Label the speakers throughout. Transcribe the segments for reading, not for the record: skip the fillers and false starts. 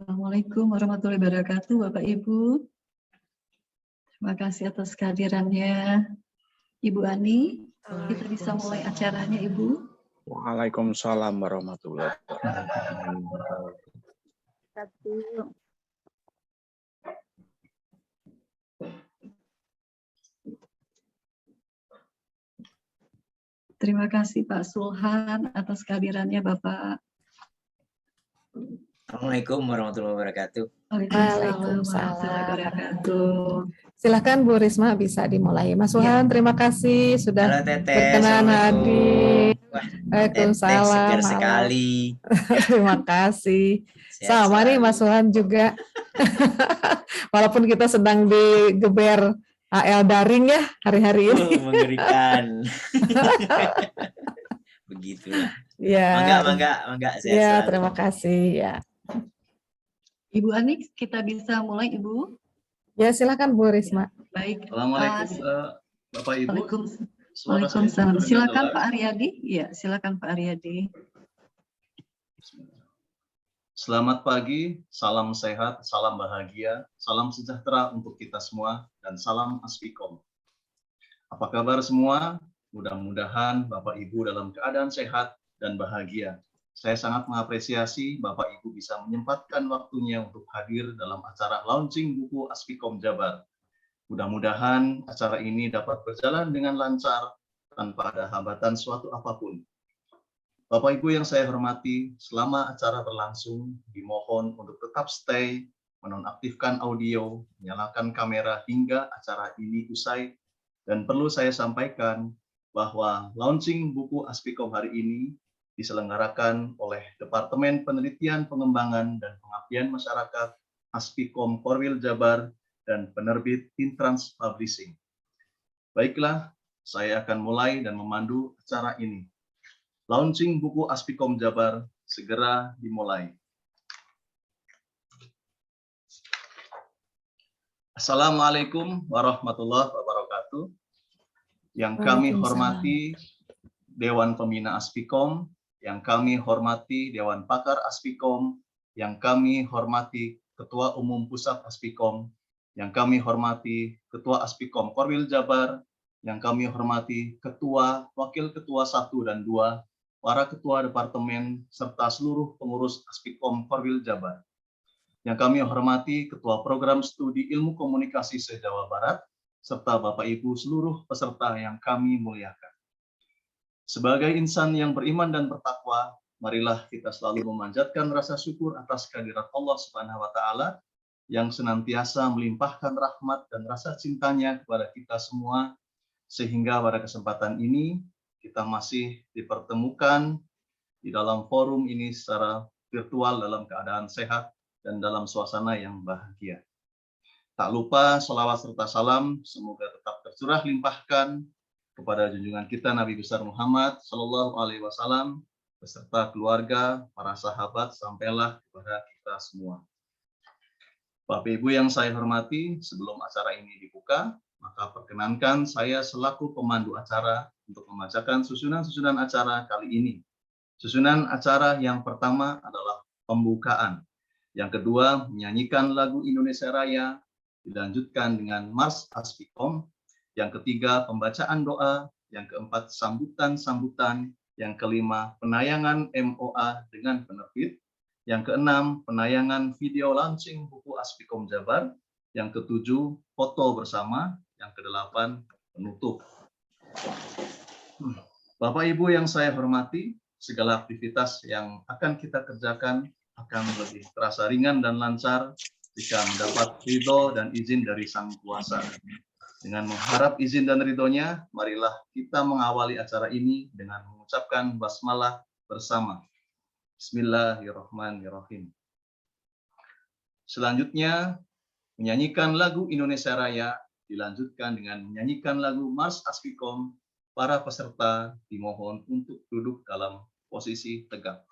Speaker 1: Assalamualaikum warahmatullahi wabarakatuh, Bapak Ibu. Terima kasih atas kehadirannya Ibu Ani. Kita bisa mulai acaranya, Ibu.
Speaker 2: Waalaikumsalam warahmatullahi wabarakatuh.
Speaker 1: Terima kasih Pak Sulhan atas kehadirannya Bapak.
Speaker 3: Assalamualaikum warahmatullahi wabarakatuh.
Speaker 1: Waalaikumsalam warahmatullahi wabarakatuh.
Speaker 4: Silakan Bu Risma bisa dimulai. Mas Sulhan, terima kasih sudah
Speaker 3: Halo Teteh,
Speaker 4: berkenan hadir.
Speaker 3: Wah, Teteh
Speaker 4: Waalaikumsalam.
Speaker 3: segar
Speaker 4: Halo.
Speaker 3: sekali.
Speaker 4: Terima kasih.
Speaker 3: Sehat
Speaker 4: Sama nih
Speaker 3: selalu.
Speaker 4: Mas Sulhan juga. Walaupun kita sedang digeber AL daring ya hari-hari ini.
Speaker 3: Mengerikan. Begitulah.
Speaker 4: Ya.
Speaker 3: Mangga, sehat
Speaker 4: Ya,
Speaker 3: selalu.
Speaker 4: terima kasih ya.
Speaker 1: Ibu Ani, kita bisa mulai, Ibu.
Speaker 4: Ya, silakan Bu Risma.
Speaker 1: Baik.
Speaker 5: Assalamualaikum Bapak Ibu.
Speaker 1: Waalaikumsalam. Silakan Pak Aryadi. Ya, silakan Pak Aryadi.
Speaker 5: Selamat pagi, salam sehat, salam bahagia, salam sejahtera untuk kita semua, dan salam Aspikom. Apa kabar semua? Mudah-mudahan Bapak Ibu dalam keadaan sehat dan bahagia. Saya sangat mengapresiasi Bapak Ibu bisa menyempatkan waktunya untuk hadir dalam acara launching buku Aspikom Jabar. Mudah-mudahan acara ini dapat berjalan dengan lancar tanpa ada hambatan suatu apapun. Bapak Ibu yang saya hormati, selama acara berlangsung, dimohon untuk tetap stay, menonaktifkan audio, menyalakan kamera hingga acara ini usai. Dan perlu saya sampaikan bahwa launching buku Aspikom hari ini diselenggarakan oleh Departemen Penelitian Pengembangan dan Pengabdian Masyarakat Aspikom Korwil Jabar dan penerbit Intrans Publishing. Baiklah, saya akan mulai dan memandu acara ini. Launching buku Aspikom Jabar segera dimulai. Assalamualaikum warahmatullahi wabarakatuh. Yang kami hormati Dewan Pembina Aspikom, yang kami hormati Dewan Pakar Aspikom, yang kami hormati Ketua Umum Pusat Aspikom, yang kami hormati Ketua Aspikom Korwil Jabar, yang kami hormati Ketua, Wakil Ketua 1 dan 2, para ketua departemen, serta seluruh pengurus Aspikom Korwil Jabar. Yang kami hormati Ketua Program Studi Ilmu Komunikasi se-Jawa Barat, serta Bapak Ibu seluruh peserta yang kami muliakan. Sebagai insan yang beriman dan bertakwa, marilah kita selalu memanjatkan rasa syukur atas kehadirat Allah Subhanahu wa Ta'ala yang senantiasa melimpahkan rahmat dan rasa cintanya kepada kita semua, sehingga pada kesempatan ini kita masih dipertemukan di dalam forum ini secara virtual dalam keadaan sehat dan dalam suasana yang bahagia. Tak lupa sholawat serta salam semoga tetap tercurah limpahkan kepada junjungan kita Nabi besar Muhammad Shallallahu Alaihi Wasallam beserta keluarga, para sahabat, sampailah kepada kita semua. Bapak Ibu yang saya hormati, sebelum acara ini dibuka, maka perkenankan saya selaku pemandu acara untuk membacakan susunan-susunan acara kali ini. Susunan acara yang pertama adalah pembukaan. Yang kedua, menyanyikan lagu Indonesia Raya, dilanjutkan dengan Mars Aspikom. Yang ketiga, pembacaan doa. Yang keempat, sambutan-sambutan. Yang kelima, penayangan MOA dengan penerbit. Yang keenam, penayangan video launching buku Aspikom Jabar. Yang ketujuh, foto bersama. Yang kedelapan, penutup. Bapak Ibu yang saya hormati, segala aktivitas yang akan kita kerjakan akan lebih terasa ringan dan lancar jika mendapat ridho dan izin dari Sang Kuasa. Dengan mengharap izin dan ridhonya, marilah kita mengawali acara ini dengan mengucapkan basmalah bersama. Bismillahirrahmanirrahim. Selanjutnya, menyanyikan lagu Indonesia Raya, dilanjutkan dengan menyanyikan lagu Mars Aspikom. Para peserta dimohon untuk duduk dalam posisi tegak.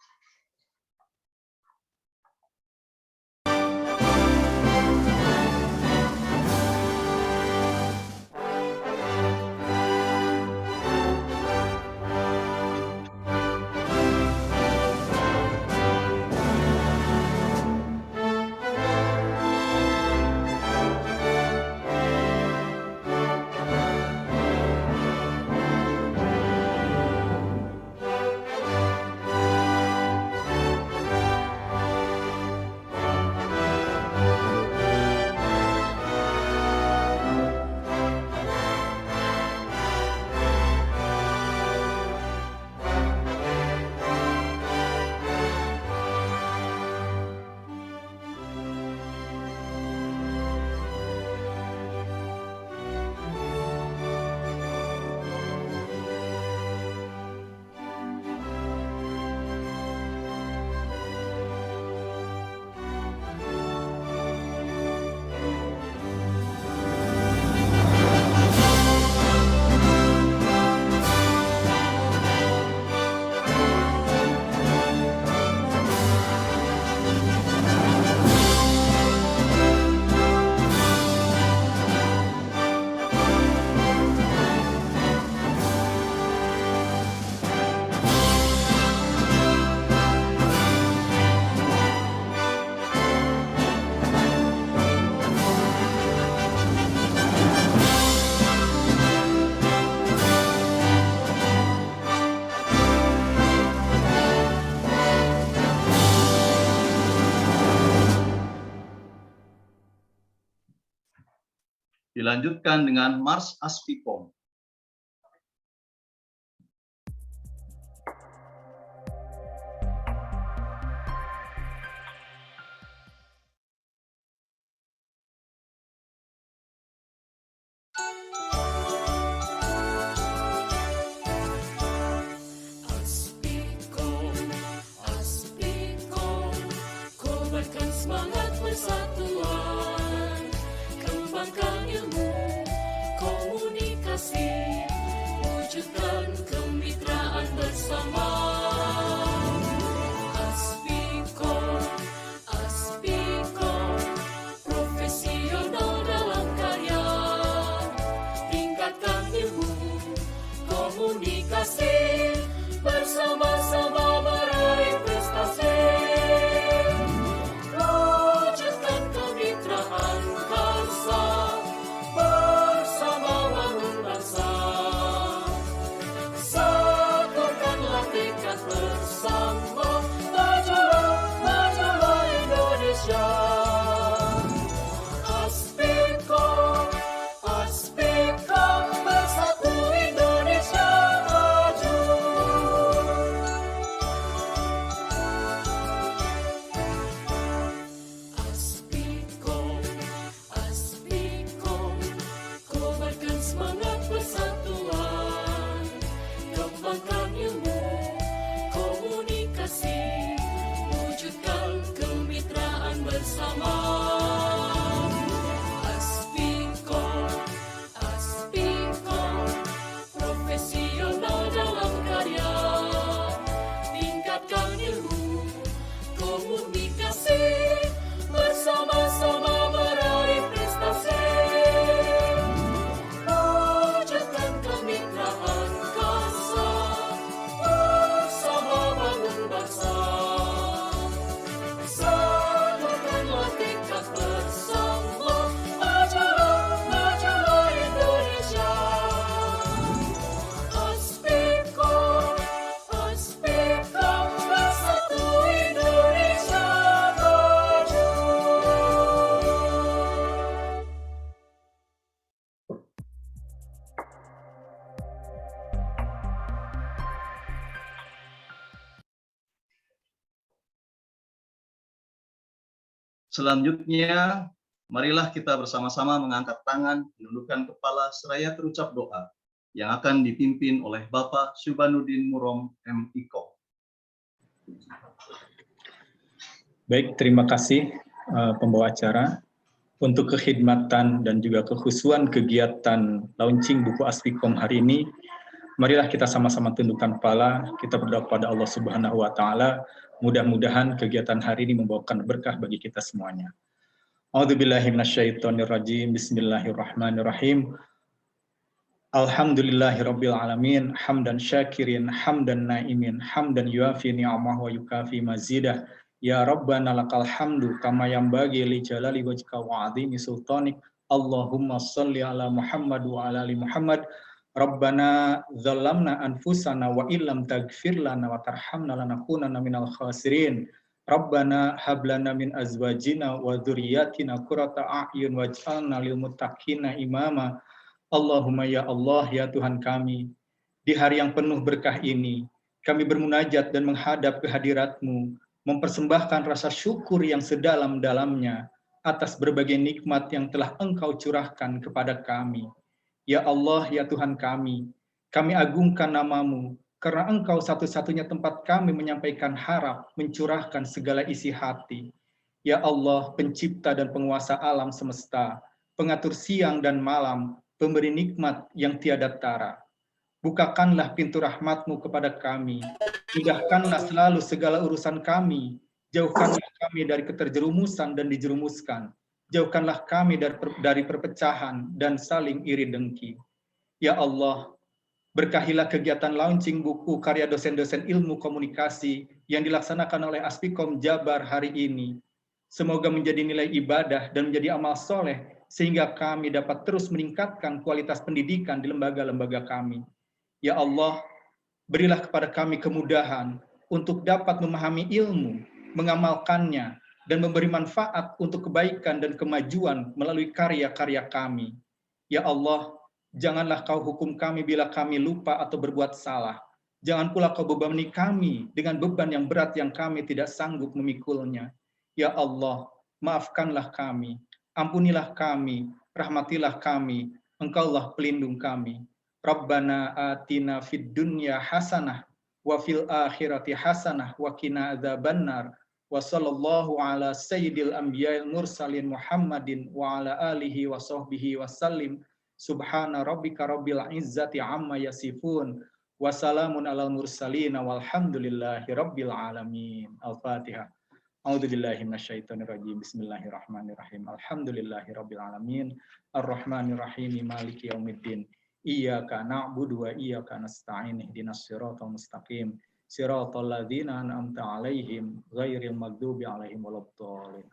Speaker 5: Dilanjutkan dengan Mars Aspikom.
Speaker 6: Kobarkan semangat persatuan, kembangkan ilmu, komunikasi, wujudkan kemitraan bersama. Aspikom, Aspikom, profesional dalam karya, tingkatkan ilmu, komunikasi, bersama-sama meraih prestasi. Wujudkan kemitraan karsa, bersama bangun bangsa. Satukanlah tekad bersama, majulah, majulah Indonesia. Aspikom, Aspikom, bersatu Indonesia maju. Aspikom, Aspikom, kobarkan semangat persatuan, kembangkan ilmu, komunikasi, wujudkan kemitraan bersama. Aspikom, Aspikom, profesional dalam karya, tingkatkan ilmu, komunikasi, bersama-sama meraih prestasi. Wujudkan kemitraan karsa, bersama bangun bangsa. Satukanlah tekad bersama, majulah, majulah Indonesia. Aspikom, Aspikom, bersatu Indonesia maju.
Speaker 5: Selanjutnya, marilah kita bersama-sama mengangkat tangan, menundukkan kepala seraya terucap doa yang akan dipimpin oleh Bapak Syubanuddin Murom M.Iko.
Speaker 7: Baik, terima kasih pembawa acara untuk kekhidmatan dan juga kekhusuan kegiatan launching buku Aspikom hari ini. Marilah kita sama-sama tundukkan kepala, kita berdoa kepada Allah Subhanahu wa taala. Mudah-mudahan kegiatan hari ini membawakan berkah bagi kita semuanya. A'udzubillahi minasyaitonirrajim. Bismillahirrahmanirrahim. Alhamdulillahirabbil alamin, hamdan syakirin, hamdan naimin, hamdan yuafi ni'amahu wa yukafi mazidah. Ya Rabbana lakal hamdu kama yanbaghi li jalali wajhika wa 'azimi sultanik. Allahumma shalli ala Muhammad wa ala ali Muhammad. Rabbana zalamna anfusana wa illam taghfir lana wa tarhamna lanakunanna minal khasirin. Rabbana hablana min azwajina wa dzurriyyatina qurrata a'yun waj'alna lil muttaqina imama. Allahumma ya Allah, ya Tuhan kami, di hari yang penuh berkah ini, kami bermunajat dan menghadap kehadirat-Mu, mempersembahkan rasa syukur yang sedalam-dalamnya atas berbagai nikmat yang telah Engkau curahkan kepada kami. Ya Allah, ya Tuhan kami agungkan nama-Mu, karena Engkau satu-satunya tempat kami menyampaikan harap, mencurahkan segala isi hati. Ya Allah, pencipta dan penguasa alam semesta, pengatur siang dan malam, pemberi nikmat yang tiada tara. Bukakanlah pintu rahmat-Mu kepada kami, mudahkanlah selalu segala urusan kami, jauhkanlah kami dari keterjerumusan dan dijerumuskan, jauhkanlah kami dari perpecahan dan saling iri dengki. Ya Allah, berkahilah kegiatan launching buku karya dosen-dosen ilmu komunikasi yang dilaksanakan oleh Aspikom Jabar hari ini. Semoga menjadi nilai ibadah dan menjadi amal soleh, sehingga kami dapat terus meningkatkan kualitas pendidikan di lembaga-lembaga kami. Ya Allah, berilah kepada kami kemudahan untuk dapat memahami ilmu, mengamalkannya, dan memberi manfaat untuk kebaikan dan kemajuan melalui karya-karya kami. Ya Allah, janganlah kau hukum kami bila kami lupa atau berbuat salah. Jangan pula kau bebani kami dengan beban yang berat yang kami tidak sanggup memikulnya. Ya Allah, maafkanlah kami, ampunilah kami, rahmatilah kami, Engkaulah pelindung kami. Rabbana atina fid dunya hasanah wa fil akhirati hasanah wa qina adzabannar. Wa sallallahu ala sayyidil anbiya'il mursalin Muhammadin wa ala alihi wa sahbihi wa sallim. Subhana rabbika rabbil izzati amma yasifun. Wa salamun alal mursalin walhamdulillahi rabbil alamin. Al-Fatihah. A'udzubillahi minasyaitonirrajim. Bismillahirrahmanirrahim. Alhamdulillahi rabbil alamin. Ar-Rahmanirrahim. Maliki yaumiddin. Iyyaka na'budu wa iyyaka nasta'in. Ihdinas siratal mustaqim. Siratal ladzina an'amta 'alaihim ghairil maghdubi 'alaihim waladdallin.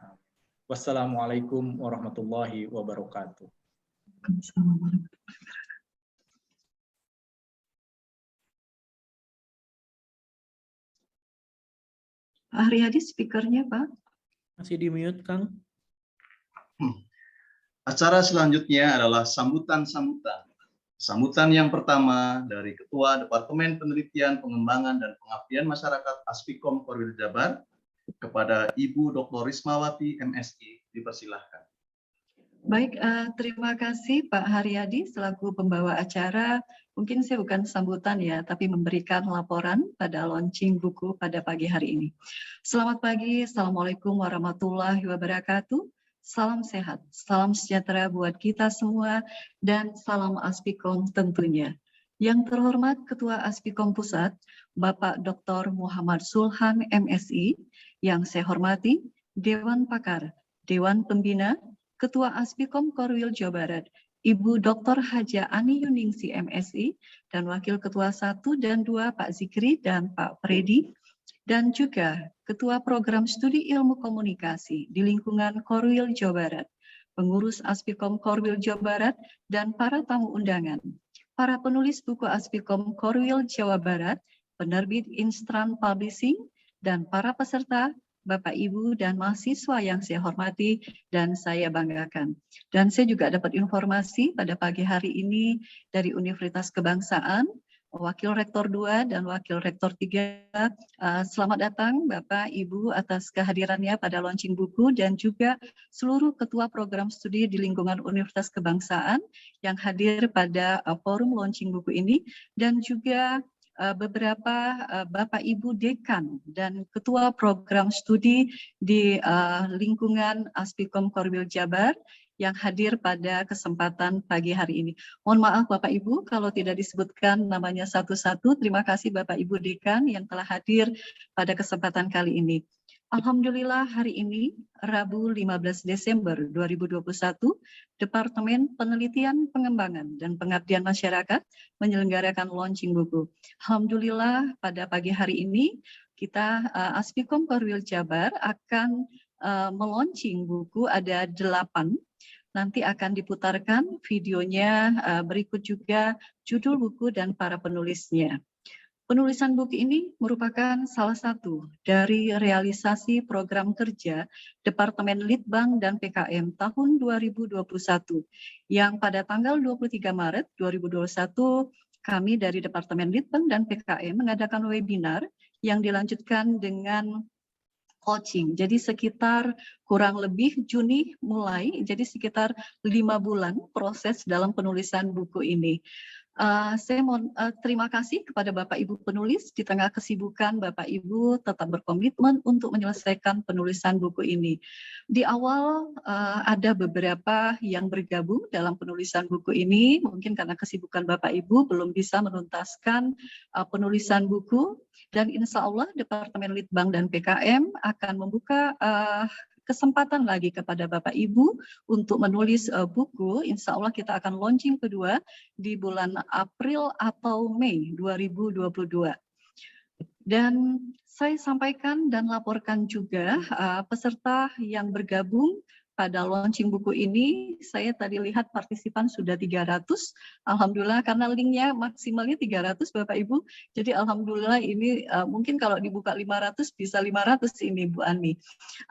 Speaker 7: Wassalamualaikum warahmatullahi wabarakatuh.
Speaker 1: Pak Haryadi, speakernya Pak.
Speaker 8: Masih di mute, Kang.
Speaker 5: Acara selanjutnya adalah sambutan-sambutan. Sambutan yang pertama dari Ketua Departemen Penelitian, Pengembangan, dan Pengabdian Masyarakat Aspikom Korwil Jabar kepada Ibu Dr. Rismawati, MSI. Dipersilahkan.
Speaker 1: Baik, terima kasih Pak Haryadi selaku pembawa acara. Mungkin saya bukan sambutan ya, tapi memberikan laporan pada launching buku pada pagi hari ini. Selamat pagi, Assalamualaikum warahmatullahi wabarakatuh. Salam sehat, salam sejahtera buat kita semua, dan salam Aspikom tentunya. Yang terhormat Ketua Aspikom Pusat, Bapak Dr. Muhammad Sulhan, MSI, yang saya hormati, Dewan Pakar, Dewan Pembina, Ketua Aspikom Korwil Jawa Barat, Ibu Dr. Haja Ani Yuningsi, MSI, dan Wakil Ketua 1 dan 2 Pak Zikri dan Pak Freddy, dan juga Ketua Program Studi Ilmu Komunikasi di lingkungan Korwil Jawa Barat, pengurus Aspikom Korwil Jawa Barat, dan para tamu undangan, para penulis buku Aspikom Korwil Jawa Barat, penerbit Instran Publishing, dan para peserta, Bapak, Ibu, dan mahasiswa yang saya hormati dan saya banggakan. Dan saya juga dapat informasi pada pagi hari ini dari Universitas Kebangsaan, Wakil Rektor 2 dan Wakil Rektor 3. Selamat datang Bapak, Ibu atas kehadirannya pada launching buku, dan juga seluruh ketua program studi di lingkungan Universitas Kebangsaan yang hadir pada forum launching buku ini, dan juga beberapa Bapak Ibu Dekan dan Ketua Program Studi di lingkungan Aspikom Korwil Jabar yang hadir pada kesempatan pagi hari ini. Mohon maaf Bapak Ibu kalau tidak disebutkan namanya satu-satu. Terima kasih Bapak Ibu Dekan yang telah hadir pada kesempatan kali ini. Alhamdulillah hari ini Rabu 15 Desember 2021 Departemen Penelitian, Pengembangan, dan Pengabdian Masyarakat menyelenggarakan launching buku. Alhamdulillah pada pagi hari ini kita Aspikom Korwil Jabar akan melaunching buku, ada 8. Nanti akan diputarkan videonya, berikut juga judul buku dan para penulisnya. Penulisan buku ini merupakan salah satu dari realisasi program kerja Departemen Litbang dan PKM tahun 2021 yang pada tanggal 23 Maret 2021 kami dari Departemen Litbang dan PKM mengadakan webinar yang dilanjutkan dengan coaching. Jadi sekitar kurang lebih Juni mulai, jadi sekitar 5 bulan proses dalam penulisan buku ini. Saya mohon terima kasih kepada Bapak Ibu penulis. Di tengah kesibukan Bapak Ibu tetap berkomitmen untuk menyelesaikan penulisan buku ini. Di awal ada beberapa yang bergabung dalam penulisan buku ini, mungkin karena kesibukan Bapak Ibu belum bisa menuntaskan penulisan buku, dan insya Allah Departemen Litbang dan PKM akan membuka kesempatan lagi kepada Bapak Ibu untuk menulis buku. Insya Allah kita akan launching kedua di bulan April atau Mei 2022. Dan saya sampaikan dan laporkan juga peserta yang bergabung pada launching buku ini. Saya tadi lihat partisipan sudah 300. Alhamdulillah, karena linknya maksimalnya 300 Bapak Ibu. Jadi alhamdulillah ini mungkin kalau dibuka 500 bisa 500 ini Bu Ani.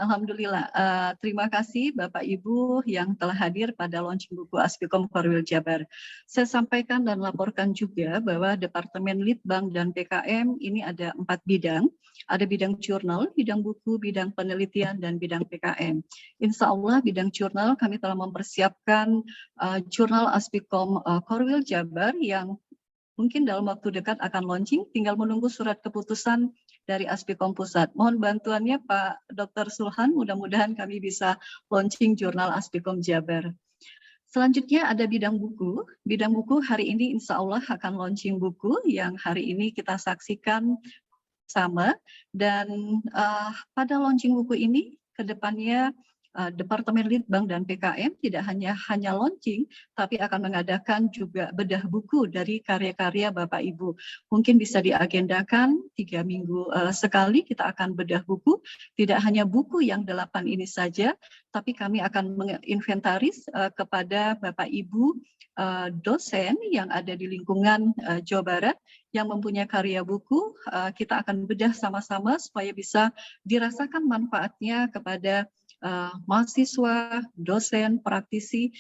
Speaker 1: Alhamdulillah. Terima kasih Bapak Ibu yang telah hadir pada launching buku Aspikom Korwil Jabar. Saya sampaikan dan laporkan juga bahwa Departemen Litbang dan PKM ini ada 4 bidang. Ada bidang jurnal, bidang buku, bidang penelitian, dan bidang PKM. Insya Allah bidang jurnal kami telah mempersiapkan jurnal Aspikom Korwil Jabar yang mungkin dalam waktu dekat akan launching, tinggal menunggu surat keputusan dari Aspikom Pusat. Mohon bantuannya Pak Dr. Sulhan, mudah-mudahan kami bisa launching jurnal Aspikom Jabar. Selanjutnya ada bidang buku. Bidang buku hari ini insya Allah akan launching buku yang hari ini kita saksikan sama, dan pada launching buku ini ke depannya Departemen Litbang dan PKM tidak hanya launching, tapi akan mengadakan juga bedah buku dari karya-karya Bapak Ibu. Mungkin bisa diagendakan 3 minggu sekali kita akan bedah buku, tidak hanya buku yang 8 ini saja, tapi kami akan menginventaris kepada Bapak Ibu dosen yang ada di lingkungan Jawa Barat yang mempunyai karya buku, kita akan bedah sama-sama supaya bisa dirasakan manfaatnya kepada mahasiswa, dosen, praktisi,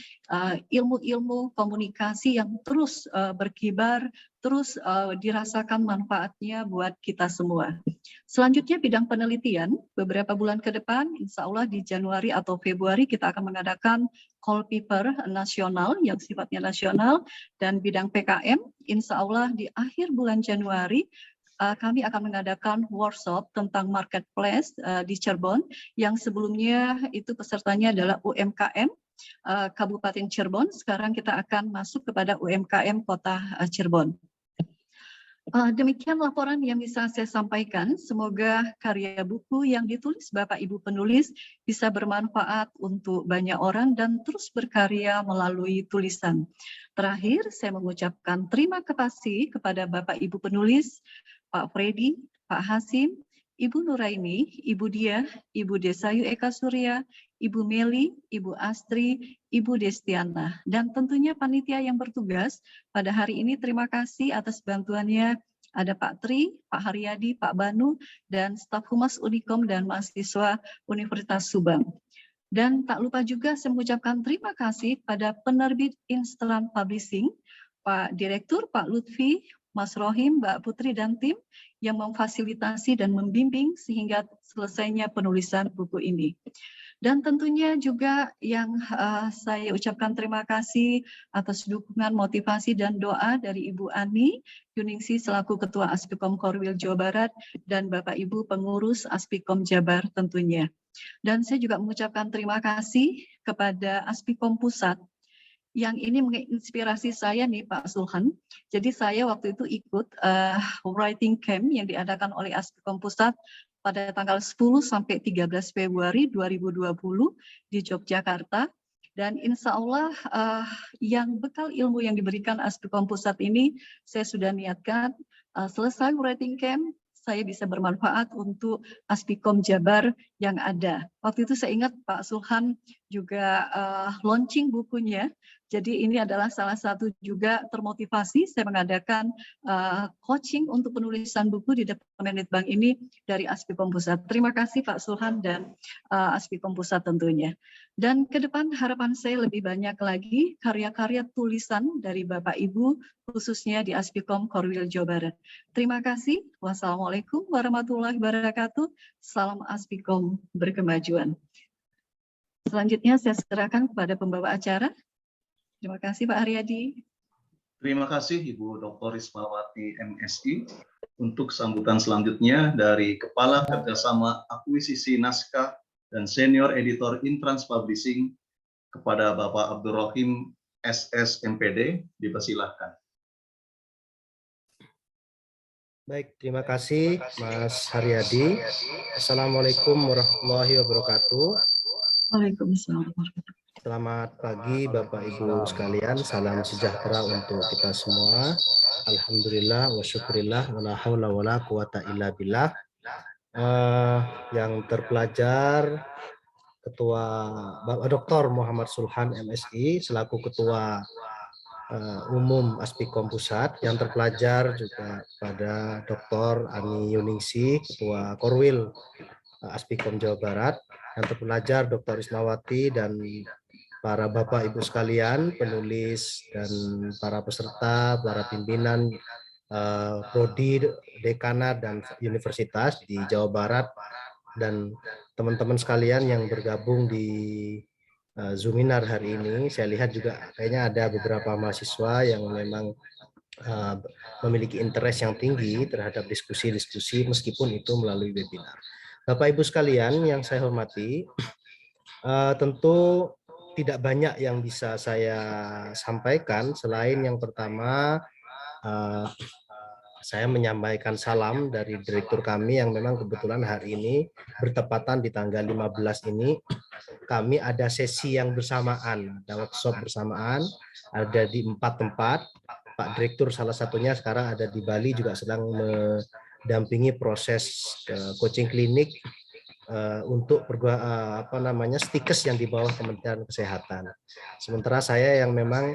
Speaker 1: ilmu-ilmu komunikasi yang terus berkibar, terus dirasakan manfaatnya buat kita semua. Selanjutnya bidang penelitian, beberapa bulan ke depan, insya Allah di Januari atau Februari kita akan mengadakan call paper nasional yang sifatnya nasional, dan bidang PKM, insya Allah di akhir bulan Januari kami akan mengadakan workshop tentang marketplace di Cirebon, yang sebelumnya itu pesertanya adalah UMKM Kabupaten Cirebon, sekarang kita akan masuk kepada UMKM Kota Cirebon. Demikian laporan yang bisa saya sampaikan. Semoga karya buku yang ditulis Bapak Ibu penulis bisa bermanfaat untuk banyak orang dan terus berkarya melalui tulisan. Terakhir, saya mengucapkan terima kasih kepada Bapak Ibu penulis, Pak Freddy, Pak Hasim, Ibu Nuraini, Ibu Dia, Ibu Desayu Eka Surya, Ibu Meli, Ibu Astri, Ibu Destiana, dan tentunya panitia yang bertugas pada hari ini. Terima kasih atas bantuannya. Ada Pak Tri, Pak Haryadi, Pak Banu, dan staf Humas Unikom dan mahasiswa Universitas Subang. Dan tak lupa juga saya mengucapkan terima kasih pada penerbit Instant Publishing, Pak Direktur, Pak Lutfi, Mas Rohim, Mbak Putri, dan tim yang memfasilitasi dan membimbing sehingga selesainya penulisan buku ini. Dan tentunya juga yang saya ucapkan terima kasih atas dukungan, motivasi, dan doa dari Ibu Ani Yuningsi selaku Ketua Aspikom Korwil Jawa Barat dan Bapak Ibu pengurus Aspikom Jabar tentunya. Dan saya juga mengucapkan terima kasih kepada Aspikom Pusat yang ini menginspirasi saya nih Pak Sulhan. Jadi saya waktu itu ikut writing camp yang diadakan oleh Aspikom Pusat pada tanggal 10 sampai 13 Februari 2020 di Yogyakarta. Dan insya Allah yang bekal ilmu yang diberikan Aspikom Pusat ini saya sudah niatkan selesai writing camp saya bisa bermanfaat untuk Aspikom Jabar yang ada. Waktu itu saya ingat Pak Sulhan juga launching bukunya. Jadi ini adalah salah satu juga termotivasi saya mengadakan coaching untuk penulisan buku di Departemen Litbang ini dari Aspikom Pusat. Terima kasih Pak Sulhan dan Aspikom Pusat tentunya. Dan ke depan harapan saya lebih banyak lagi karya-karya tulisan dari Bapak Ibu khususnya di Aspikom Korwil Jawa Barat. Terima kasih. Wassalamualaikum warahmatullahi wabarakatuh. Salam Aspikom berkemajuan. Selanjutnya saya serahkan kepada pembawa acara. Terima kasih Pak Haryadi.
Speaker 5: Terima kasih Ibu Dr. Rismawati MSI. Untuk sambutan selanjutnya dari Kepala Kerjasama Akuisisi Naskah dan Senior Editor Intrans Publishing kepada Bapak Abdul Rohim SS MPD, dipersilahkan.
Speaker 9: Baik, terima kasih Mas Haryadi. Assalamualaikum warahmatullahi wabarakatuh.
Speaker 1: Waalaikumsalam warahmatullahi wabarakatuh.
Speaker 9: Selamat pagi Bapak Ibu sekalian, salam sejahtera untuk kita semua. Alhamdulillah wa syukurillah wa la haula wa la quwata illa billah. Yang terpelajar, Ketua Bapak Dr. Muhammad Sulhan MSI selaku Ketua Umum Aspikom Pusat, yang terpelajar juga pada Dr. Ani Yuningsi, Ketua Korwil Aspikom Jawa Barat, yang terpelajar Dr. Ismawati, dan para Bapak Ibu sekalian, penulis dan para peserta, para pimpinan prodi, dekanat, dan universitas di Jawa Barat, dan teman-teman sekalian yang bergabung di Zoominar hari ini. Saya lihat juga kayaknya ada beberapa mahasiswa yang memang memiliki interest yang tinggi terhadap diskusi-diskusi meskipun itu melalui webinar. Bapak Ibu sekalian yang saya hormati, tentu tidak banyak yang bisa saya sampaikan selain yang pertama, saya menyampaikan salam dari direktur kami yang memang kebetulan hari ini bertepatan di tanggal 15 ini kami ada sesi yang bersamaan, ada workshop bersamaan, ada di 4 tempat. Pak Direktur salah satunya sekarang ada di Bali juga sedang mendampingi proses coaching klinik untuk stikes yang di bawah Kementerian Kesehatan. Sementara saya yang memang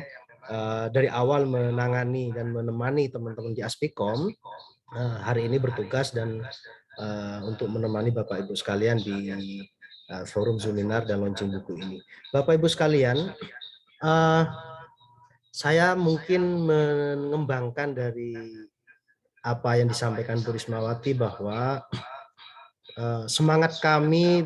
Speaker 9: dari awal menangani dan menemani teman-teman di Aspikom, hari ini bertugas dan untuk menemani Bapak Ibu sekalian di forum Zoominar dan launching buku ini. Bapak Ibu sekalian, saya mungkin mengembangkan dari apa yang disampaikan Bu Rismawati bahwa semangat kami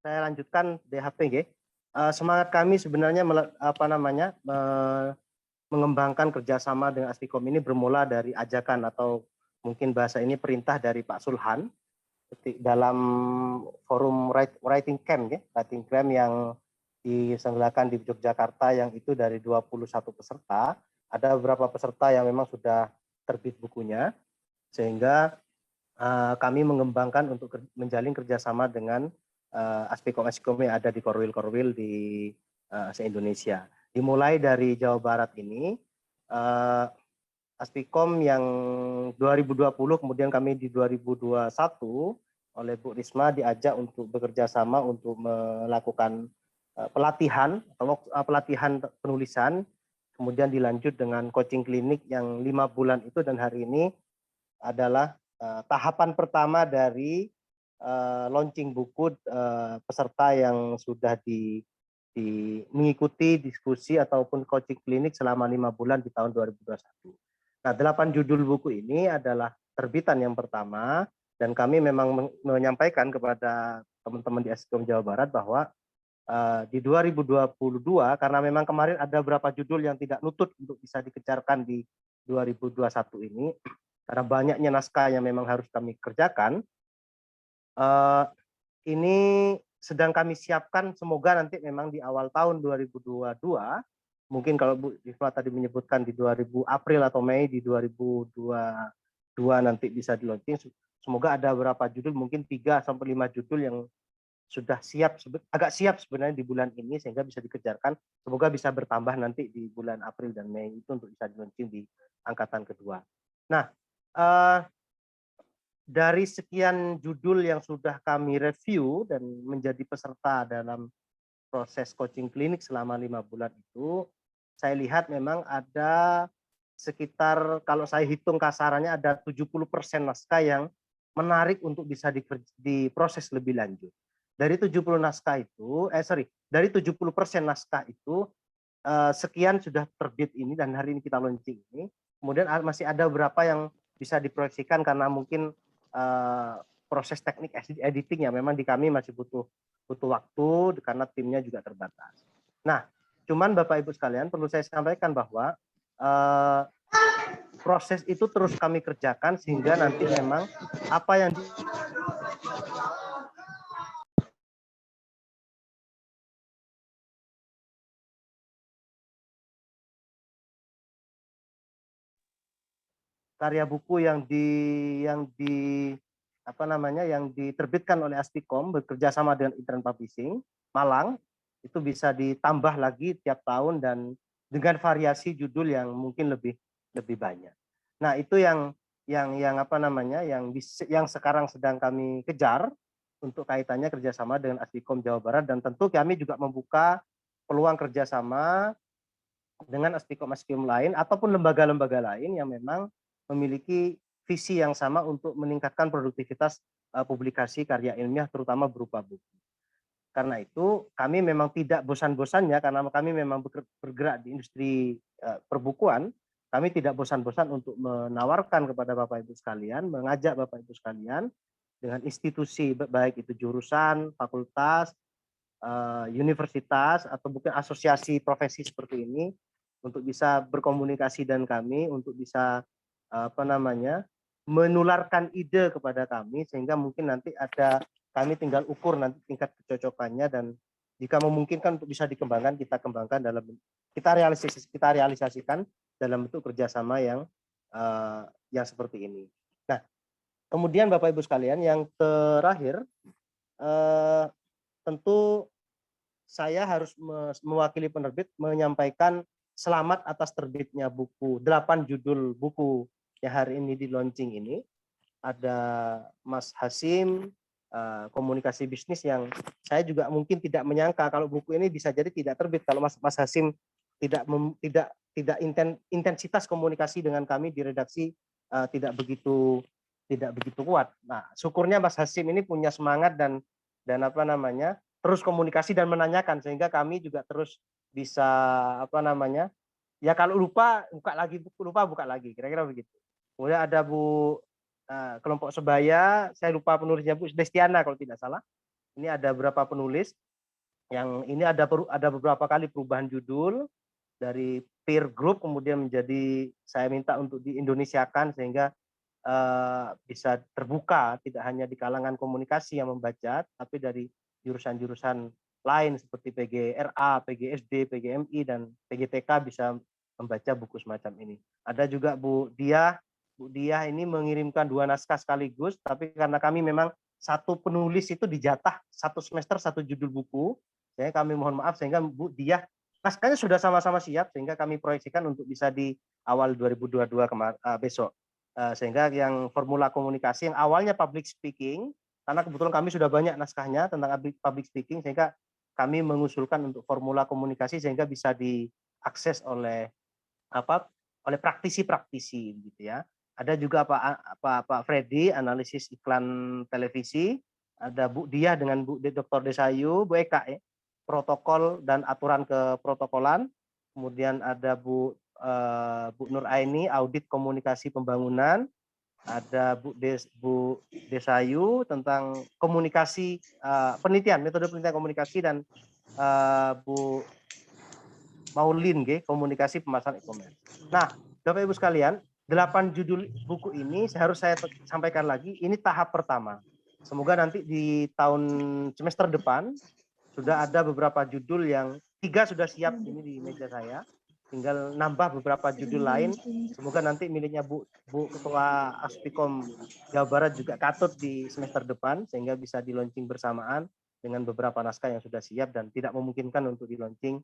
Speaker 9: saya lanjutkan DHP. Semangat kami sebenarnya mengembangkan kerjasama dengan Aspikom ini bermula dari ajakan atau mungkin bahasa ini perintah dari Pak Sulhan dalam forum writing camp yang diselenggarakan di Yogyakarta, yang itu dari 21 peserta. Ada beberapa peserta yang memang sudah terbit bukunya, sehingga kami mengembangkan untuk menjalin kerjasama dengan Aspikom yang ada di Korwil di se-Indonesia. Dimulai dari Jawa Barat ini, Aspikom yang 2020, kemudian kami di 2021 oleh Bu Risma diajak untuk bekerja sama untuk melakukan pelatihan penulisan, kemudian dilanjut dengan coaching klinik yang 5 bulan itu, dan hari ini adalah tahapan pertama dari launching buku peserta yang sudah mengikuti diskusi ataupun coaching klinik selama 5 bulan di tahun 2021. Nah, 8 judul buku ini adalah terbitan yang pertama, dan kami memang menyampaikan kepada teman-teman di Aspikom Jawa Barat bahwa di 2022, karena memang kemarin ada beberapa judul yang tidak nutut untuk bisa dikejarkan di 2021 ini, karena banyaknya naskah yang memang harus kami kerjakan, ini sedang kami siapkan, semoga nanti memang di awal tahun 2022, mungkin kalau Bu Risma tadi menyebutkan di April atau Mei di 2022 nanti bisa di launching. Semoga ada beberapa judul, mungkin 3 sampai 5 judul yang sudah agak siap sebenarnya di bulan ini, sehingga bisa dikejarkan. Semoga bisa bertambah nanti di bulan April dan Mei itu untuk bisa di launching di angkatan kedua. Nah, dari sekian judul yang sudah kami review dan menjadi peserta dalam proses coaching klinik selama 5 bulan itu, saya lihat memang ada sekitar, kalau saya hitung kasarannya, ada 70% naskah yang menarik untuk bisa diproses lebih lanjut. Dari 70% naskah itu, sekian sudah terbit ini dan hari ini kita launching ini. Kemudian masih ada beberapa yang bisa diproyeksikan karena mungkin proses teknik editing yang memang di kami masih butuh waktu karena timnya juga terbatas. Nah, cuman Bapak Ibu sekalian, perlu saya sampaikan bahwa proses itu terus kami kerjakan sehingga nanti memang apa yang karya buku yang yang diterbitkan oleh Aspikom bekerja sama dengan Internet Publishing Malang itu bisa ditambah lagi tiap tahun dan dengan variasi judul yang mungkin lebih banyak. Nah, itu yang sekarang sedang kami kejar untuk kaitannya kerjasama dengan Aspikom Jawa Barat, dan tentu kami juga membuka peluang kerjasama dengan Aspikom lain ataupun lembaga-lembaga lain yang memang memiliki visi yang sama untuk meningkatkan produktivitas publikasi karya ilmiah terutama berupa buku. Karena itu kami memang tidak bosan-bosannya, karena kami memang bergerak di industri perbukuan, kami tidak bosan-bosan untuk menawarkan kepada Bapak Ibu sekalian, mengajak Bapak Ibu sekalian dengan institusi baik itu jurusan, fakultas, universitas atau mungkin asosiasi profesi seperti ini untuk bisa berkomunikasi dan kami untuk bisa menularkan ide kepada kami, sehingga mungkin nanti kami tinggal ukur nanti tingkat kecocokannya, dan jika memungkinkan untuk bisa dikembangkan, kita kembangkan kita realisasikan dalam bentuk kerjasama yang seperti ini. Nah, kemudian Bapak Ibu sekalian, yang terakhir tentu saya harus mewakili penerbit menyampaikan selamat atas terbitnya buku 8 judul buku yang hari ini di launching ini. Ada Mas Hasim, komunikasi bisnis, yang saya juga mungkin tidak menyangka kalau buku ini bisa jadi tidak terbit kalau Mas Hasim tidak intensitas komunikasi dengan kami di redaksi tidak begitu kuat. Nah, syukurnya Mas Hasim ini punya semangat dan terus komunikasi dan menanyakan, sehingga kami juga terus bisa ya kalau lupa buka lagi, kira-kira begitu. Kemudian ada Bu kelompok sebaya, saya lupa penulisnya, Bu Destiana kalau tidak salah. Ini ada beberapa penulis yang ini ada beberapa kali perubahan judul dari peer group kemudian menjadi saya minta untuk diindonesiakan sehingga bisa terbuka tidak hanya di kalangan komunikasi yang membaca, tapi dari jurusan-jurusan lain seperti PGRA, PGSD, PGMI, dan PGTK bisa membaca buku semacam ini. Ada juga Bu Diah ini mengirimkan 2 naskah sekaligus, tapi karena kami memang satu penulis itu dijatah 1 semester 1 judul buku, jadi kami mohon maaf, sehingga Bu Diah naskahnya sudah sama-sama siap, sehingga kami proyeksikan untuk bisa di awal 2022 besok. Sehingga yang formula komunikasi yang awalnya public speaking, karena kebetulan kami sudah banyak naskahnya tentang public speaking, sehingga kami mengusulkan untuk formula komunikasi sehingga bisa diakses oleh praktisi-praktisi gitu ya. Ada juga Pak Freddy, analisis iklan televisi, ada Bu Diah dengan Bu Dr. Desayu, Bu Eka protokol dan aturan keprotokolan, kemudian ada Bu Nur Aini, audit komunikasi pembangunan, ada Bu Desayu tentang komunikasi penelitian, metode penelitian komunikasi, dan Bu Maulin komunikasi pemasaran e-commerce. Nah, Bapak Ibu sekalian, 8 judul buku ini harus saya sampaikan lagi, ini tahap pertama. Semoga nanti di tahun semester depan sudah ada beberapa judul yang 3 sudah siap ini di meja saya. Tinggal nambah beberapa judul lain. Semoga nanti miliknya Bu Ketua Aspikom Jawa Barat juga katut di semester depan sehingga bisa di launching bersamaan dengan beberapa naskah yang sudah siap dan tidak memungkinkan untuk di launching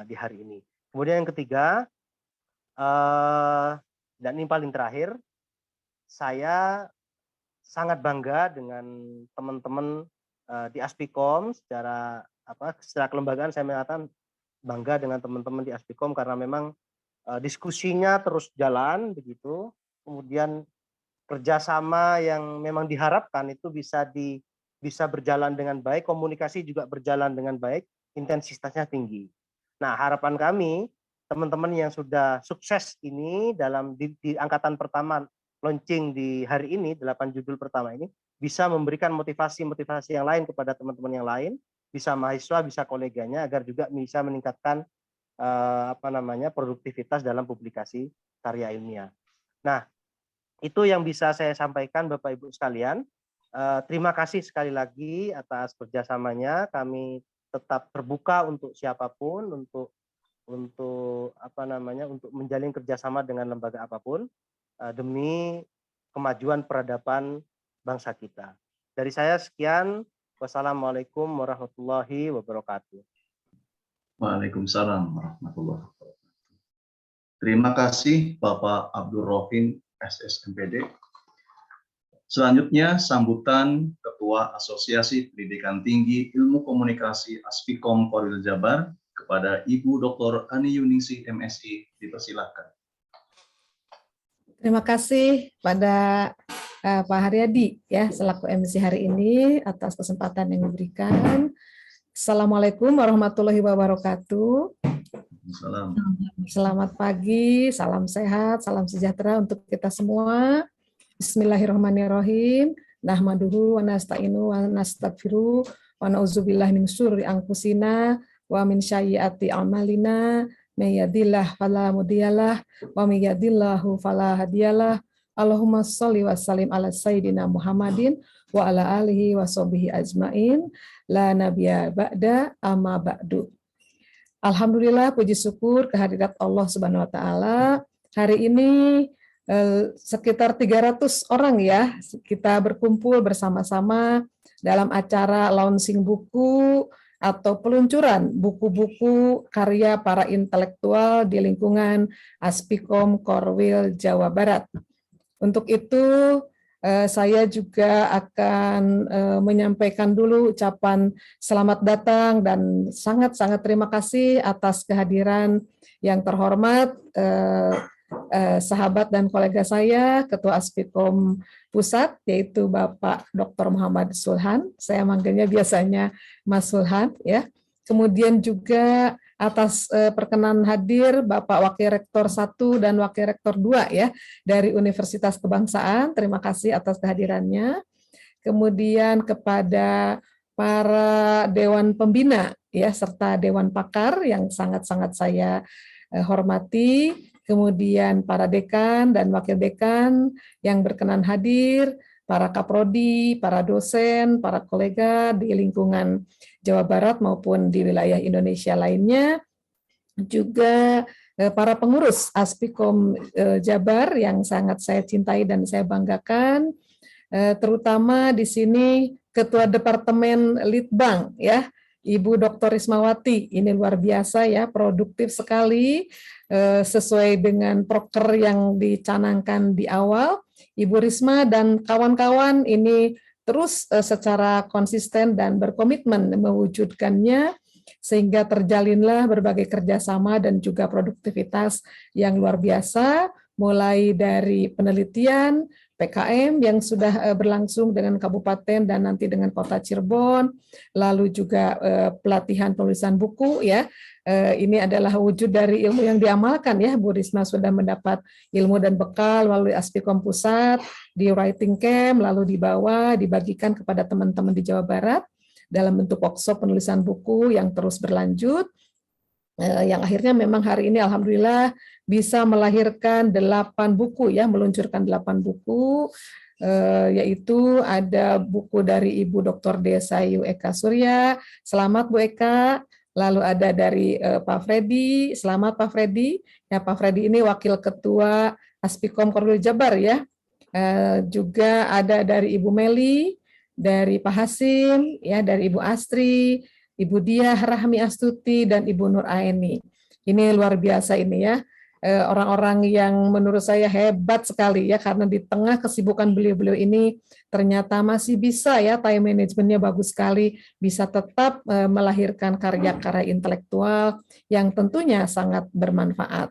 Speaker 9: di hari ini. Kemudian yang ketiga, dan ini paling terakhir, saya sangat bangga dengan teman-teman di Aspikom secara kelembagaan. Saya mengatakan bangga dengan teman-teman di Aspikom karena memang diskusinya terus jalan begitu, kemudian kerjasama yang memang diharapkan itu bisa berjalan dengan baik, komunikasi juga berjalan dengan baik, intensitasnya tinggi. Nah, harapan kami teman-teman yang sudah sukses ini di angkatan pertama launching di hari ini 8 judul pertama ini bisa memberikan motivasi yang lain kepada teman-teman yang lain, bisa mahasiswa, bisa koleganya, agar juga bisa meningkatkan produktivitas dalam publikasi karya ilmiah. Nah, itu yang bisa saya sampaikan Bapak Ibu sekalian. Terima kasih sekali lagi atas kerjasamanya. Kami tetap terbuka untuk siapapun, untuk menjalin kerjasama dengan lembaga apapun demi kemajuan peradaban bangsa kita. Dari saya sekian. Wassalamualaikum warahmatullahi wabarakatuh.
Speaker 5: Waalaikumsalam warahmatullahi wabarakatuh. Terima kasih Bapak Abdul Rohim SSMPD. Selanjutnya sambutan Ketua Asosiasi Pendidikan Tinggi Ilmu Komunikasi Aspikom Korwil Jabar kepada Ibu Dr. Ani Yuningsih MSI, dipersilakan.
Speaker 4: Terima kasih pada Pak Haryadi ya selaku MC hari ini atas kesempatan yang diberikan. Assalamualaikum warahmatullahi wabarakatuh.
Speaker 5: Salam.
Speaker 4: Selamat pagi, salam sehat, salam sejahtera untuk kita semua. Bismillahirrahmanirrahim. Nahmaduhu wa nasta'inu wa nastaghfiru wa na'udzubillahi min syururi anfusina wa min sayyiati a'malina. May yahdihillahu fala mudhillalah wa may yudhlilhu fala hadiyalah. Allahumma sholli wa sallim ala sayyidina Muhammadin wa ala alihi wa sahbihi ajmain. La nabiyya ba'da amma ba'du. Alhamdulillah, puji syukur kehadirat Allah Subhanahu wa taala. Hari ini sekitar 300 orang ya kita berkumpul bersama-sama dalam acara launching buku atau peluncuran buku-buku karya para intelektual di lingkungan Aspikom Korwil Jawa Barat. Untuk itu saya juga akan menyampaikan dulu ucapan selamat datang dan sangat-sangat terima kasih atas kehadiran yang terhormat sahabat dan kolega saya, Ketua Aspikom Pusat, yaitu Bapak Dr. Muhammad Sulhan. Saya manggilnya biasanya Mas Sulhan, ya. Kemudian juga atas perkenan hadir Bapak Wakil Rektor 1 dan Wakil Rektor 2 ya dari Universitas Kebangsaan. Terima kasih atas kehadirannya. Kemudian kepada para dewan pembina ya serta dewan pakar yang sangat-sangat saya hormati. Kemudian para dekan dan wakil dekan yang berkenan hadir, para kaprodi, para dosen, para kolega di lingkungan Jawa Barat maupun di wilayah Indonesia lainnya, juga para pengurus Aspikom Jabar yang sangat saya cintai dan saya banggakan, terutama di sini Ketua Departemen Litbang ya, Ibu Dr. Rismawati, ini luar biasa ya, produktif sekali sesuai dengan proker yang dicanangkan di awal. Ibu Risma dan kawan-kawan ini terus secara konsisten dan berkomitmen mewujudkannya sehingga terjalinlah berbagai kerjasama dan juga produktivitas yang luar biasa, mulai dari penelitian, PKM yang sudah berlangsung dengan kabupaten dan nanti dengan kota Cirebon, lalu juga pelatihan penulisan buku ya. Ini adalah wujud dari ilmu yang diamalkan ya. Bu Risma sudah mendapat ilmu dan bekal melalui Aspikom Pusat di writing camp, lalu dibawa dibagikan kepada teman-teman di Jawa Barat dalam bentuk workshop penulisan buku yang terus berlanjut. Yang akhirnya memang hari ini alhamdulillah bisa melahirkan 8 buku ya, meluncurkan 8 buku, yaitu ada buku dari Ibu Dr. Desayu Eka Surya, selamat Bu Eka, lalu ada dari Pak Freddy, selamat Pak Freddy, ya Pak Freddy ini Wakil Ketua Aspikom Korwil Jabar ya, juga ada dari Ibu Meli, dari Pak Hasim, ya dari Ibu Astri, Ibu Diah Rahmi Astuti, dan Ibu Nur Aini. Ini luar biasa ini ya, orang-orang yang menurut saya hebat sekali ya, karena di tengah kesibukan beliau-beliau ini ternyata masih bisa ya, time manajemennya bagus sekali, bisa tetap melahirkan karya-karya intelektual yang tentunya sangat bermanfaat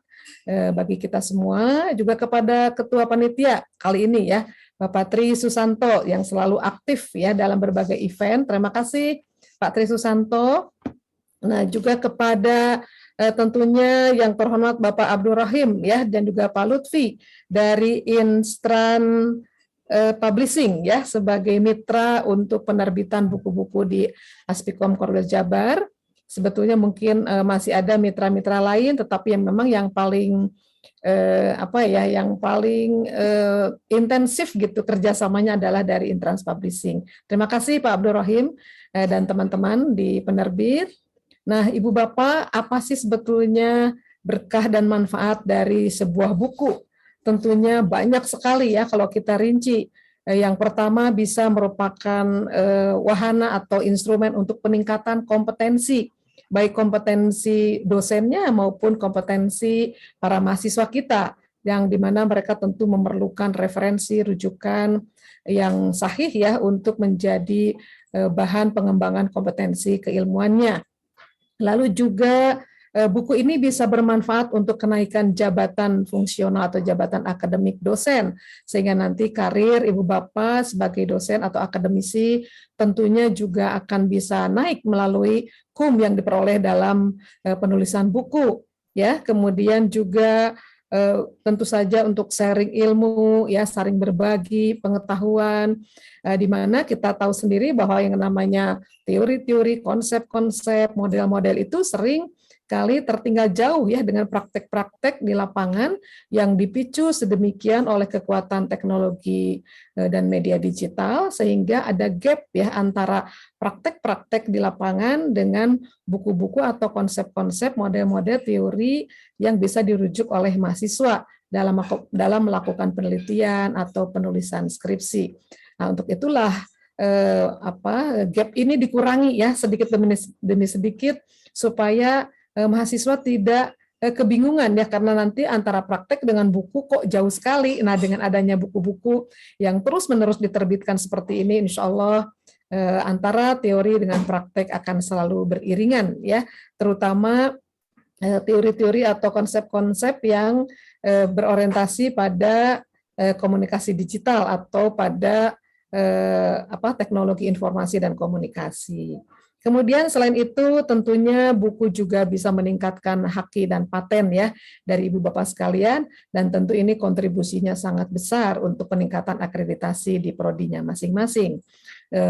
Speaker 4: bagi kita semua. Juga kepada Ketua Panitia kali ini ya, Bapak Tri Susanto yang selalu aktif ya dalam berbagai event. Terima kasih Pak Tri Susanto. Nah, juga kepada tentunya yang terhormat Bapak Abdul Rahim ya, dan juga Pak Lutfi dari Instran Publishing ya sebagai mitra untuk penerbitan buku-buku di Aspikom Korwil Jabar. Sebetulnya mungkin masih ada mitra-mitra lain, tetapi yang memang yang paling yang paling intensif gitu kerjasamanya adalah dari Intrans Publishing. Terima kasih Pak Abdul Rahim dan teman-teman di penerbit. Nah, Ibu Bapak, apa sih sebetulnya berkah dan manfaat dari sebuah buku? Tentunya banyak sekali ya kalau kita rinci. Yang pertama bisa merupakan wahana atau instrumen untuk peningkatan kompetensi, baik kompetensi dosennya maupun kompetensi para mahasiswa kita, yang dimana mereka tentu memerlukan referensi, rujukan yang sahih ya untuk menjadi bahan pengembangan kompetensi keilmuannya. Lalu juga buku ini bisa bermanfaat untuk kenaikan jabatan fungsional atau jabatan akademik dosen, sehingga nanti karir Ibu Bapak sebagai dosen atau akademisi tentunya juga akan bisa naik melalui KUM yang diperoleh dalam penulisan buku. Ya, kemudian juga tentu saja untuk sharing ilmu, ya, saling berbagi pengetahuan, di mana kita tahu sendiri bahwa yang namanya teori-teori, konsep-konsep, model-model itu sering kali tertinggal jauh ya dengan praktek-praktek di lapangan yang dipicu sedemikian oleh kekuatan teknologi dan media digital, sehingga ada gap ya antara praktek-praktek di lapangan dengan buku-buku atau konsep-konsep model-model teori yang bisa dirujuk oleh mahasiswa dalam melakukan penelitian atau penulisan skripsi. Nah, untuk itulah gap ini dikurangi ya sedikit demi sedikit supaya mahasiswa tidak kebingungan ya, karena nanti antara praktek dengan buku kok jauh sekali. Nah, dengan adanya buku-buku yang terus-menerus diterbitkan seperti ini, insya Allah antara teori dengan praktek akan selalu beriringan ya, terutama teori-teori atau konsep-konsep yang berorientasi pada komunikasi digital atau pada teknologi informasi dan komunikasi. Kemudian selain itu tentunya buku juga bisa meningkatkan haki dan paten ya dari Ibu Bapak sekalian, dan tentu ini kontribusinya sangat besar untuk peningkatan akreditasi di prodinya masing-masing,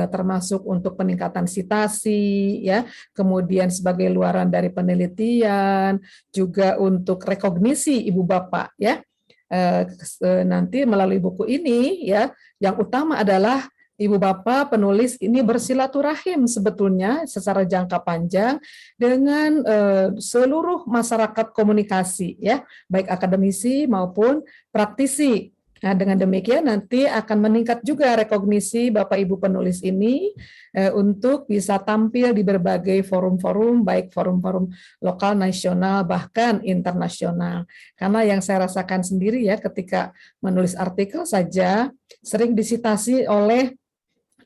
Speaker 4: termasuk untuk peningkatan citasi ya, kemudian sebagai luaran dari penelitian, juga untuk rekognisi Ibu Bapak ya. Nanti melalui buku ini ya, yang utama adalah Ibu Bapak penulis ini bersilaturahim sebetulnya secara jangka panjang dengan seluruh masyarakat komunikasi ya, baik akademisi maupun praktisi. Nah, dengan demikian nanti akan meningkat juga rekognisi Bapak Ibu penulis ini untuk bisa tampil di berbagai forum-forum, baik forum-forum lokal, nasional, bahkan internasional. Karena yang saya rasakan sendiri ya, ketika menulis artikel saja sering disitasi oleh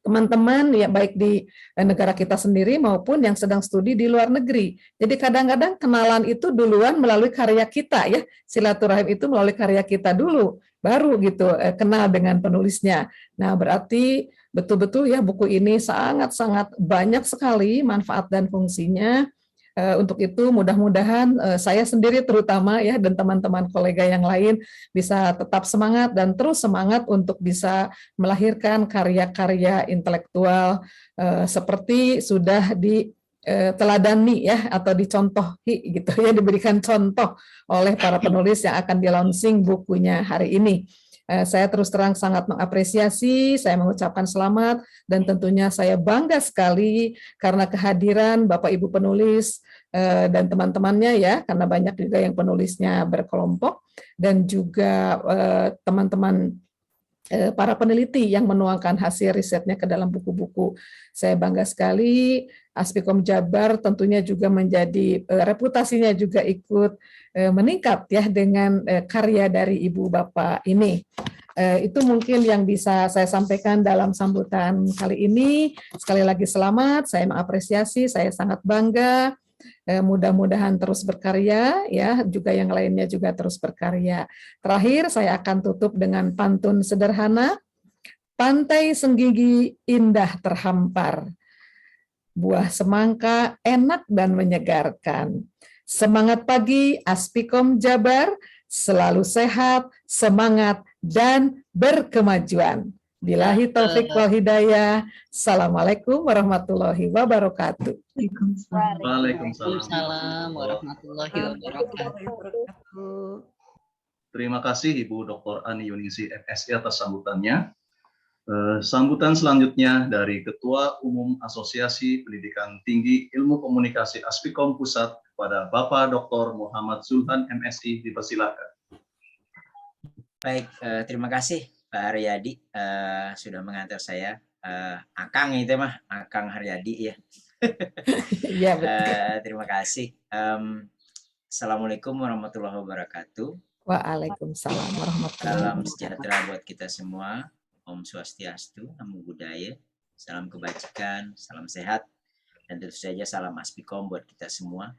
Speaker 4: teman-teman ya, baik di negara kita sendiri maupun yang sedang studi di luar negeri. Jadi kadang-kadang kenalan itu duluan melalui karya kita ya, silaturahim itu melalui karya kita dulu, baru gitu kenal dengan penulisnya. Nah, berarti betul-betul ya buku ini sangat-sangat banyak sekali manfaat dan fungsinya. Untuk itu mudah-mudahan saya sendiri terutama ya, dan teman-teman kolega yang lain bisa tetap semangat dan terus semangat untuk bisa melahirkan karya-karya intelektual seperti sudah diteladani ya, atau dicontohi gitu ya, diberikan contoh oleh para penulis yang akan di-launching bukunya hari ini. Saya terus terang sangat mengapresiasi, saya mengucapkan selamat, dan tentunya saya bangga sekali karena kehadiran Bapak Ibu penulis dan teman-temannya ya, karena banyak juga yang penulisnya berkelompok, dan juga teman-teman para peneliti yang menuangkan hasil risetnya ke dalam buku-buku. Saya bangga sekali, Aspikom Jabar tentunya juga menjadi reputasinya juga ikut meningkat ya dengan karya dari Ibu Bapak ini. Itu mungkin yang bisa saya sampaikan dalam sambutan kali ini. Sekali lagi selamat, saya mengapresiasi, saya sangat bangga. Mudah-mudahan terus berkarya ya, juga yang lainnya juga terus berkarya. Terakhir saya akan tutup dengan pantun sederhana. Pantai Senggigi indah terhampar, buah semangka enak dan menyegarkan. Semangat pagi Aspikom Jabar, selalu sehat, semangat, dan berkemajuan. Billahi taufik wal hidayah. Assalamualaikum warahmatullahi wabarakatuh.
Speaker 5: Waalaikumsalam
Speaker 10: warahmatullahi wabarakatuh.
Speaker 5: Terima kasih Ibu Dr. Ani Yunisi MSI atas sambutannya. Sambutan selanjutnya dari Ketua Umum Asosiasi Pendidikan Tinggi Ilmu Komunikasi Aspikom Pusat kepada Bapak Dr. Muhammad Zulhan MSI, dipersilakan.
Speaker 3: Baik, terima kasih Pak Haryadi sudah mengantar saya. Akang itu mah, Akang Haryadi ya.
Speaker 4: Iya, betul.
Speaker 3: Terima kasih. Assalamualaikum warahmatullahi wabarakatuh.
Speaker 4: Waalaikumsalam warahmatullahi
Speaker 3: Salam
Speaker 4: wabarakatuh.
Speaker 3: sejahtera buat kita semua. Om Swastiastu, Namo Buddhaya. Salam kebajikan, salam sehat, dan tentu saja salam Aspikom buat kita semua.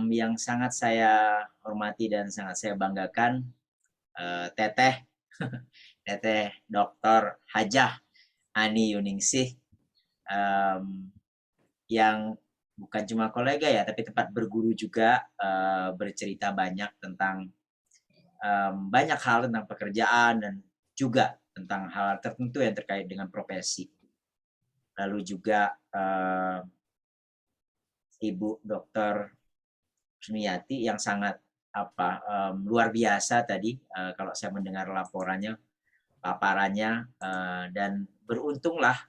Speaker 3: Yang sangat saya hormati dan sangat saya banggakan, Teteh Dr. Hajah Ani Yuningsih, yang bukan cuma kolega ya, tapi tempat berguru juga, bercerita banyak tentang banyak hal tentang pekerjaan dan juga tentang hal tertentu yang terkait dengan profesi. Lalu juga Ibu Dr. Sumiati yang sangat luar biasa tadi, kalau saya mendengar laporannya, paparannya, dan beruntunglah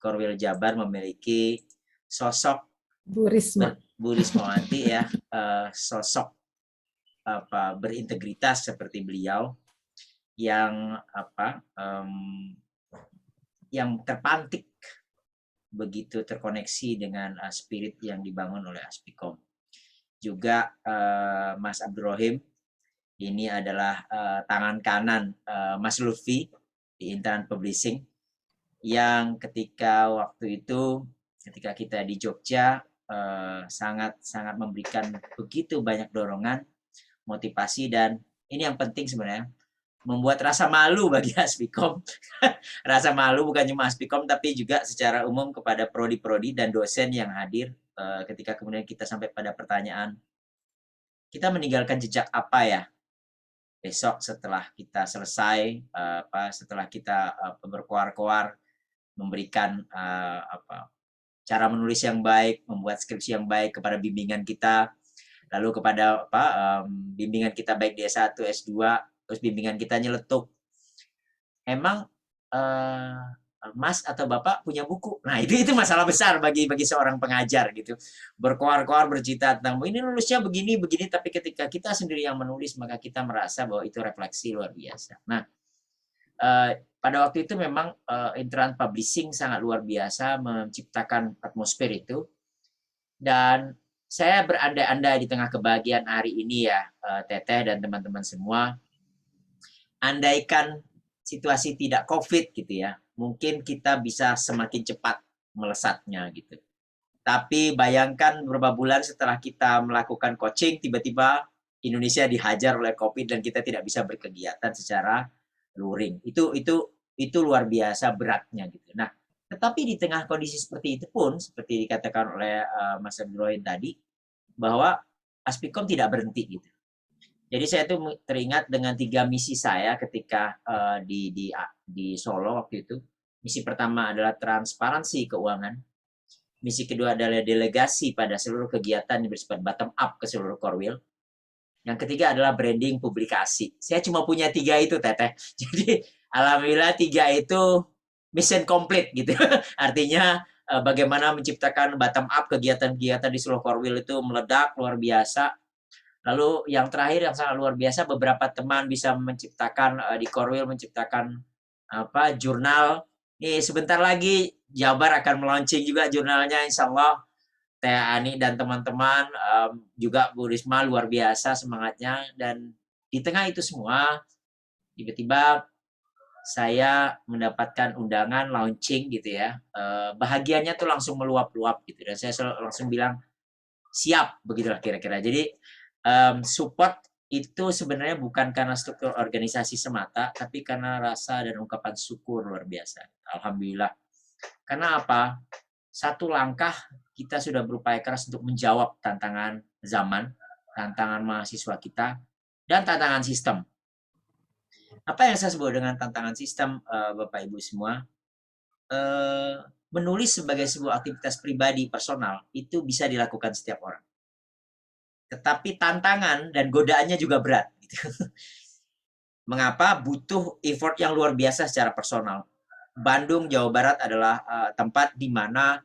Speaker 3: Korwil Jabar memiliki sosok
Speaker 4: Bu Risma.
Speaker 3: Bu Rismawanti ya, sosok berintegritas seperti beliau yang yang terpantik begitu terkoneksi dengan spirit yang dibangun oleh Aspikom. Juga Mas Abdurrahim, ini adalah tangan kanan Mas Lutfi di Intan Publishing, yang ketika waktu itu ketika kita di Jogja sangat memberikan begitu banyak dorongan, motivasi, dan ini yang penting sebenarnya, membuat rasa malu bagi Aspikom. Rasa malu bukan cuma Aspikom tapi juga secara umum kepada prodi-prodi dan dosen yang hadir, ketika kemudian kita sampai pada pertanyaan, kita meninggalkan jejak apa ya besok setelah kita selesai, setelah kita berkoar-koar memberikan cara menulis yang baik, membuat skripsi yang baik kepada bimbingan kita, lalu kepada bimbingan kita baik di S1, S2, terus bimbingan kita nyeletuk. Emang Mas atau Bapak punya buku? Nah, itu masalah besar bagi seorang pengajar gitu. Berkoar-koar bercerita tentang ini nulisnya begini, tapi ketika kita sendiri yang menulis, maka kita merasa bahwa itu refleksi luar biasa. Nah, pada waktu itu memang Intrant Publishing sangat luar biasa menciptakan atmosfer itu. Dan saya berandai-andai di tengah kebahagiaan hari ini ya, Teteh dan teman-teman semua, andaikan situasi tidak COVID gitu ya, mungkin kita bisa semakin cepat melesatnya gitu. Tapi bayangkan beberapa bulan setelah kita melakukan coaching, tiba-tiba Indonesia dihajar oleh COVID dan kita tidak bisa berkegiatan secara luring. Itu luar biasa beratnya gitu. Nah, tetapi di tengah kondisi seperti itu pun, seperti dikatakan oleh Mas Abdurrahim tadi, bahwa Aspikom tidak berhenti gitu. Jadi saya tuh teringat dengan 3 misi saya ketika di Solo waktu itu. Misi pertama adalah transparansi keuangan. Misi kedua adalah delegasi pada seluruh kegiatan yang bersifat bottom up ke seluruh Korwil. Yang ketiga adalah branding publikasi. Saya cuma punya 3 itu, Teteh. Jadi alhamdulillah 3 itu mission complete gitu. Artinya bagaimana menciptakan bottom up kegiatan-kegiatan di seluruh Korwil itu meledak luar biasa. Lalu yang terakhir yang sangat luar biasa, beberapa teman bisa menciptakan di Korwil menciptakan jurnal. Nih sebentar lagi Jabar akan melaunching juga jurnalnya, insya Allah. Teh Ani dan teman-teman, juga Bu Risma luar biasa semangatnya. Dan di tengah itu semua, tiba-tiba saya mendapatkan undangan launching gitu ya. Bahagianya tuh langsung meluap-luap gitu. Dan saya langsung bilang, siap, begitulah kira-kira. Jadi support itu sebenarnya bukan karena struktur organisasi semata, tapi karena rasa dan ungkapan syukur luar biasa. Alhamdulillah. Karena apa? Satu langkah kita sudah berupaya keras untuk menjawab tantangan zaman, tantangan mahasiswa kita, dan tantangan sistem. Apa yang saya sebut dengan tantangan sistem, Bapak Ibu semua? Menulis sebagai sebuah aktivitas pribadi personal itu bisa dilakukan setiap orang. Tetapi tantangan dan godaannya juga berat. Gitu. Mengapa? Butuh effort yang luar biasa secara personal. Bandung, Jawa Barat adalah tempat di mana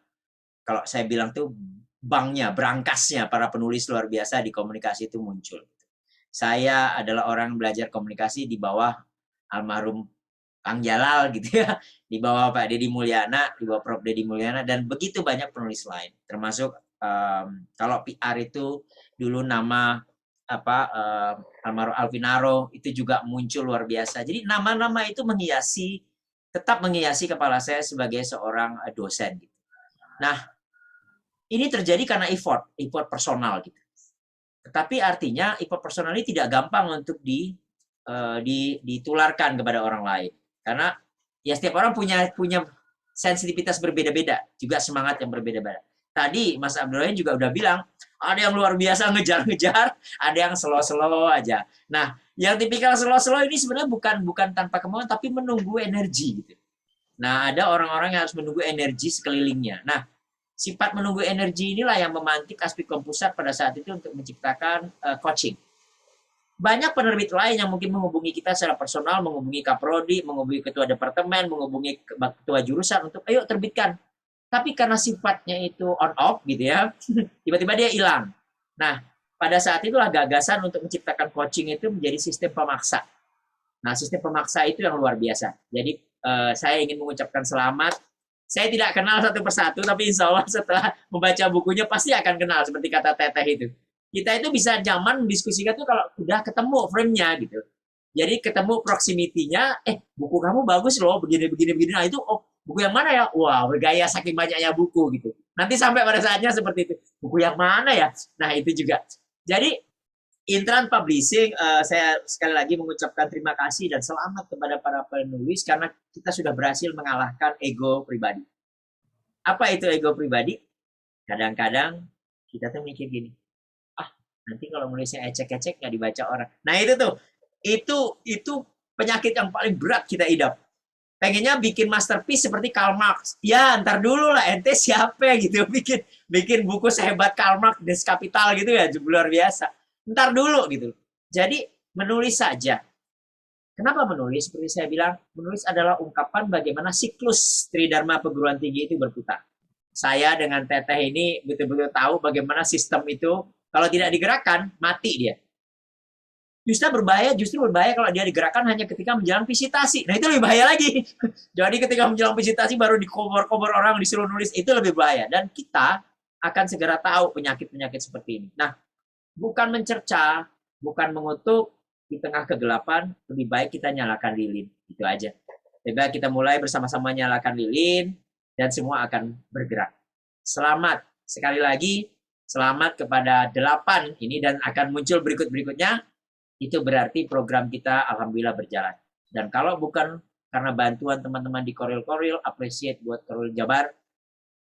Speaker 3: kalau saya bilang tuh banknya, berangkasnya para penulis luar biasa di komunikasi itu muncul. Saya adalah orang belajar komunikasi di bawah almarhum Kang Jalal gitu ya, di bawah Pak Deddy Mulyana, di bawah Prof Deddy Mulyana, dan begitu banyak penulis lain, termasuk kalau PR itu dulu nama almarhum Alvinaro itu juga muncul luar biasa. Jadi nama-nama itu tetap menghiasi kepala saya sebagai seorang dosen. Gitu. Nah, ini terjadi karena effort personal gitu. Tetapi artinya effort personal ini tidak gampang untuk ditularkan kepada orang lain. Karena ya setiap orang punya sensitivitas berbeda-beda, juga semangat yang berbeda-beda. Tadi Mas Abdurrahim juga udah bilang, ada yang luar biasa ngejar-ngejar, ada yang slow-slow aja. Nah, yang tipikal slow-slow ini sebenarnya bukan tanpa kemauan, tapi menunggu energi gitu. Nah, ada orang-orang yang harus menunggu energi sekelilingnya. Nah, sifat menunggu energi inilah yang memantik Aspikom Pusat pada saat itu untuk menciptakan coaching. Banyak penerbit lain yang mungkin menghubungi kita secara personal, menghubungi Kaprodi, menghubungi ketua departemen, menghubungi ketua jurusan untuk ayo terbitkan. Tapi karena sifatnya itu on off gitu ya, tiba-tiba dia hilang. Nah, pada saat itulah gagasan untuk menciptakan coaching itu menjadi sistem pemaksa. Nah, sistem pemaksa itu yang luar biasa. Jadi saya ingin mengucapkan selamat. Saya tidak kenal satu persatu, tapi insya Allah setelah membaca bukunya pasti akan kenal seperti kata Teteh itu. Kita itu bisa nyaman mendiskusikan tuh kalau udah ketemu frame-nya gitu. Jadi ketemu proximity-nya, buku kamu bagus loh, begini. Nah itu, buku yang mana ya? Wah, bergaya saking banyaknya buku gitu. Nanti sampai pada saatnya seperti itu. Buku yang mana ya? Nah itu juga. Jadi Intran Publishing, saya sekali lagi mengucapkan terima kasih dan selamat kepada para penulis karena kita sudah berhasil mengalahkan ego pribadi. Apa itu ego pribadi? Kadang-kadang kita tuh mikir gini, nanti kalau nulisnya ecek-ecek nggak dibaca orang. Nah itu penyakit yang paling berat kita idap. Pengennya bikin masterpiece seperti Karl Marx. Ya, ntar dulu lah, ente siapa gitu. Bikin buku sehebat Karl Marx, Des Kapital gitu ya, luar biasa. Ntar dulu gitu. Jadi menulis saja. Kenapa menulis? Seperti saya bilang, menulis adalah ungkapan bagaimana siklus Tridharma perguruan tinggi itu berputar. Saya dengan Teteh ini betul-betul tahu bagaimana sistem itu kalau tidak digerakkan, mati dia. Justru berbahaya kalau dia digerakkan hanya ketika menjelang visitasi. Nah, itu lebih bahaya lagi. Jadi ketika menjelang visitasi baru dikobor-kobor orang, disuruh nulis, itu lebih bahaya. Dan kita akan segera tahu penyakit-penyakit seperti ini. Nah, bukan mencerca, bukan mengutuk di tengah kegelapan, lebih baik kita nyalakan lilin. Itu aja. Lebih baik kita mulai bersama-sama nyalakan lilin, dan semua akan bergerak. Selamat. Sekali lagi, selamat kepada 8 ini dan akan muncul berikut-berikutnya. Itu berarti program kita alhamdulillah berjalan. Dan kalau bukan karena bantuan teman-teman di Koril, appreciate buat Koril Jabar,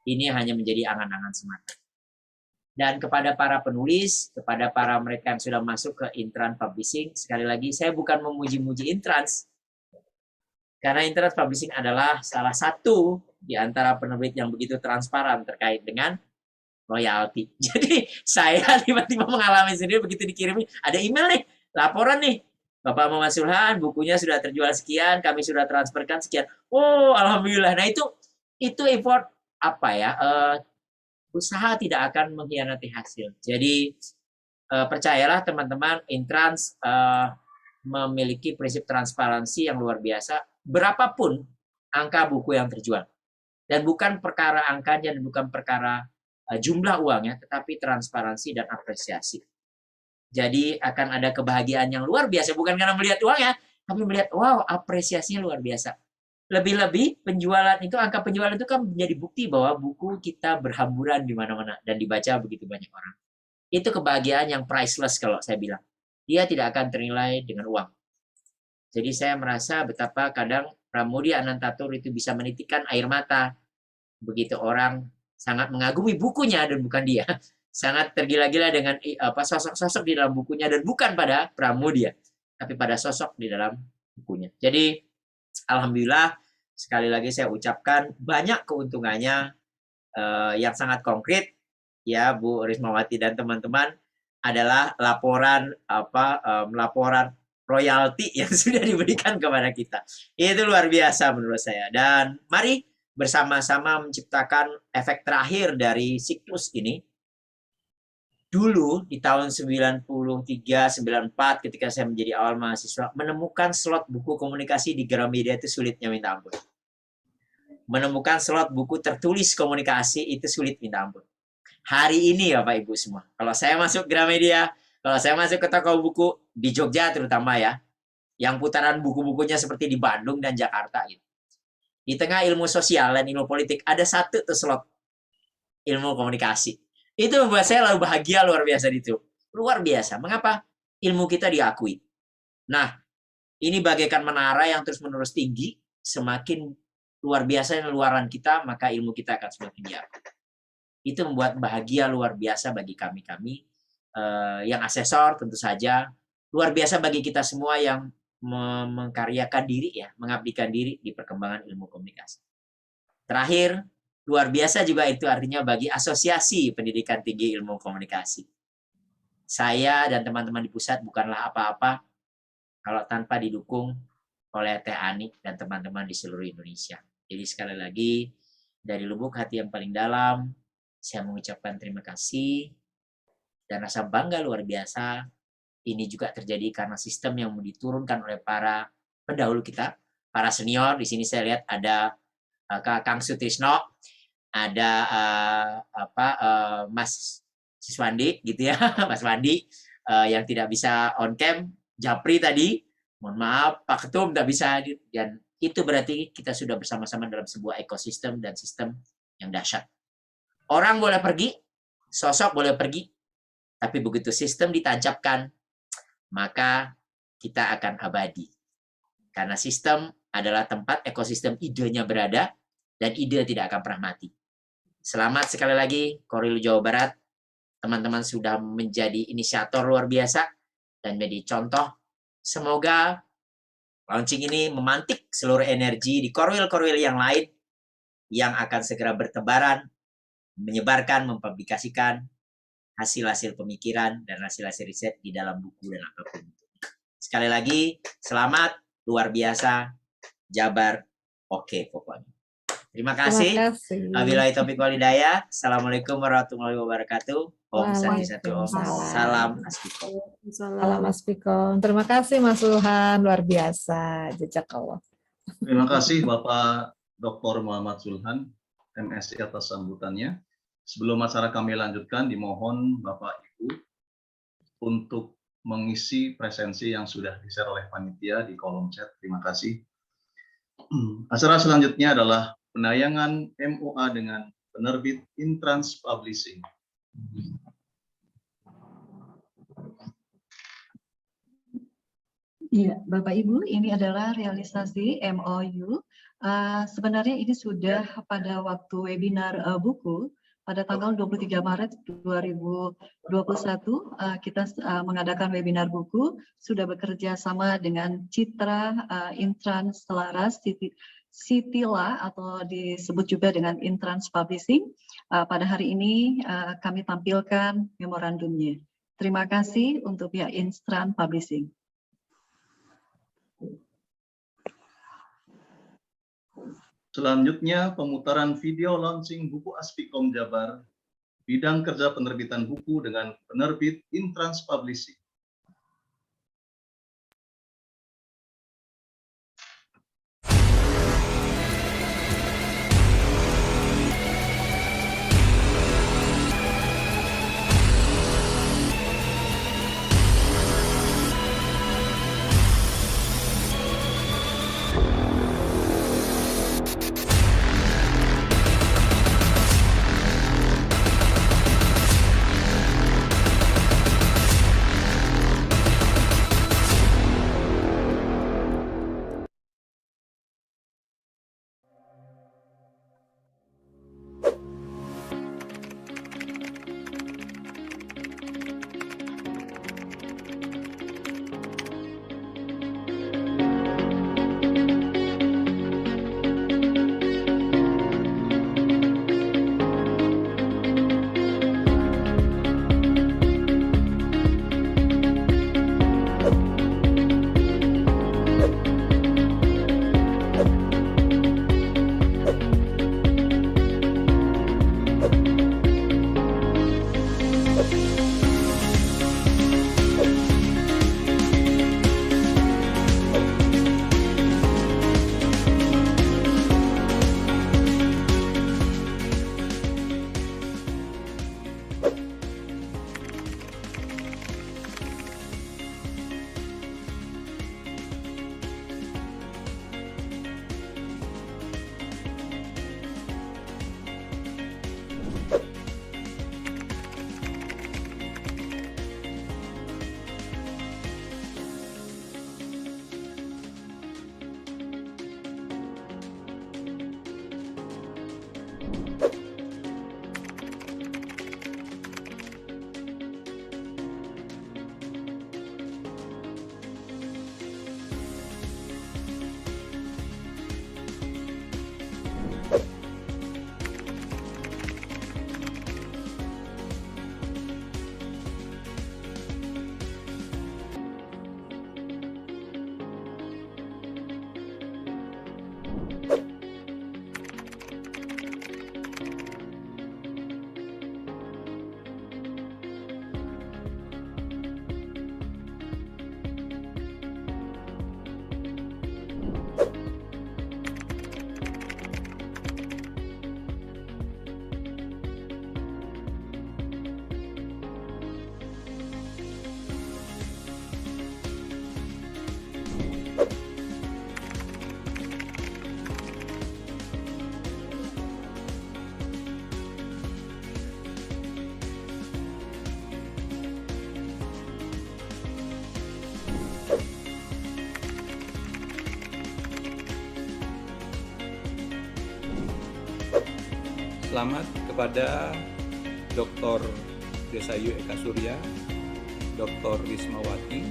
Speaker 3: ini hanya menjadi angan-angan semata. Dan kepada para penulis, kepada para mereka yang sudah masuk ke Intran Publishing, sekali lagi saya bukan memuji-muji Intrans, karena Intrans Publishing adalah salah satu di antara penerbit yang begitu transparan terkait dengan royalti. Jadi saya tiba-tiba mengalami sendiri begitu dikirimin, ada email nih, laporan nih, Bapak Muhammad Sulhan, bukunya sudah terjual sekian, kami sudah transferkan sekian. Oh, alhamdulillah. Nah itu effort usaha tidak akan mengkhianati hasil. Jadi percayalah teman-teman, Intrans memiliki prinsip transparansi yang luar biasa, berapapun angka buku yang terjual. Dan bukan perkara angkanya dan bukan perkara jumlah uangnya, tetapi transparansi dan apresiasi. Jadi akan ada kebahagiaan yang luar biasa, bukan karena melihat uangnya, tapi melihat, wow, apresiasinya luar biasa. Lebih-lebih penjualan itu, angka penjualan itu kan menjadi bukti bahwa buku kita berhamburan di mana-mana dan dibaca begitu banyak orang. Itu kebahagiaan yang priceless kalau saya bilang. Dia tidak akan ternilai dengan uang. Jadi saya merasa betapa kadang Pramudia Anantatur itu bisa menitikkan air mata. Begitu orang sangat mengagumi bukunya dan bukan dia. Sangat tergila-gila dengan sosok-sosok di dalam bukunya dan bukan pada Pramudia, tapi pada sosok di dalam bukunya. Jadi alhamdulillah sekali lagi saya ucapkan banyak keuntungannya yang sangat konkret ya Bu Rismawati dan teman-teman adalah laporan royalti yang sudah diberikan kepada kita. Itu luar biasa menurut saya. Dan mari bersama-sama menciptakan efek terakhir dari siklus ini, dulu di tahun 93, 94 ketika saya menjadi awal mahasiswa, menemukan slot buku komunikasi di Gramedia itu sulitnya minta ampun. Menemukan slot buku tertulis komunikasi itu sulit minta ampun. Hari ini Bapak Ibu semua, kalau saya masuk Gramedia, kalau saya masuk ke toko buku di Jogja terutama ya, yang putaran buku-bukunya seperti di Bandung dan Jakarta gitu. Di tengah ilmu sosial dan ilmu politik ada satu tuh slot ilmu komunikasi. Itu membuat saya lalu bahagia luar biasa itu. Luar biasa. Mengapa? Ilmu kita diakui. Nah, ini bagaikan menara yang terus-menerus tinggi. Semakin luar biasa luaran kita, maka ilmu kita akan semakin diakui. Itu membuat bahagia luar biasa bagi kami-kami yang asesor tentu saja. Luar biasa bagi kita semua yang mengkaryakan diri ya, mengabdikan diri di perkembangan ilmu komunikasi. Terakhir, luar biasa juga itu artinya bagi Asosiasi Pendidikan Tinggi Ilmu Komunikasi. Saya dan teman-teman di pusat bukanlah apa-apa kalau tanpa didukung oleh Teh Ani dan teman-teman di seluruh Indonesia. Jadi sekali lagi, dari lubuk hati yang paling dalam, saya mengucapkan terima kasih dan rasa bangga luar biasa. Ini juga terjadi karena sistem yang diturunkan oleh para pendahulu kita, para senior. Di sini saya lihat ada Kang Sutrisno, ada Mas Siswandi gitu ya, Mas Wandi yang tidak bisa on cam, Japri tadi, mohon maaf Pak Ketum tidak bisa hadir, dan itu berarti kita sudah bersama-sama dalam sebuah ekosistem dan sistem yang dahsyat. Orang boleh pergi, sosok boleh pergi, tapi begitu sistem ditancapkan, maka kita akan abadi. Karena sistem adalah tempat ekosistem idenya berada, dan ide tidak akan pernah mati. Selamat sekali lagi, Korwil Jawa Barat. Teman-teman sudah menjadi inisiator luar biasa, dan menjadi contoh. Semoga launching ini memantik seluruh energi di Korwil-Korwil yang lain, yang akan segera bertebaran, menyebarkan, mempublikasikan hasil-hasil pemikiran dan hasil-hasil riset di dalam buku dan apapun. Sekali lagi, selamat, luar biasa, Jabar, oke pokoknya. Terima kasih. Wabillahi taufiq wal hidayah. Assalamualaikum warahmatullahi wabarakatuh. Om Sanjaya Om. Salam Aspikom.
Speaker 4: Salam Aspikom. Terima kasih Mas Sulhan, luar biasa. Jazakallah.
Speaker 5: Terima kasih Bapak Dr. Muhammad Sulhan, MSI atas sambutannya. Sebelum acara kami lanjutkan, dimohon Bapak Ibu untuk mengisi presensi yang sudah di-share oleh panitia di kolom chat. Terima kasih. Acara selanjutnya adalah penayangan MOA dengan penerbit Intrans Publishing.
Speaker 1: Iya, Bapak Ibu, ini adalah realisasi MOU. Sebenarnya ini sudah pada waktu webinar buku pada tanggal 23 Maret 2021 kita mengadakan webinar buku, sudah bekerja sama dengan Citra Intrans Selaras Citila atau disebut juga dengan Intrans Publishing. Pada hari ini kami tampilkan memorandumnya. Terima kasih untuk pihak Intrans Publishing.
Speaker 5: Selanjutnya, pemutaran video launching buku Aspikom Jabar, bidang kerja penerbitan buku dengan penerbit Intrans Publishing.
Speaker 10: Selamat kepada Dr. Desayu Eka Surya, Dr. Wismawati,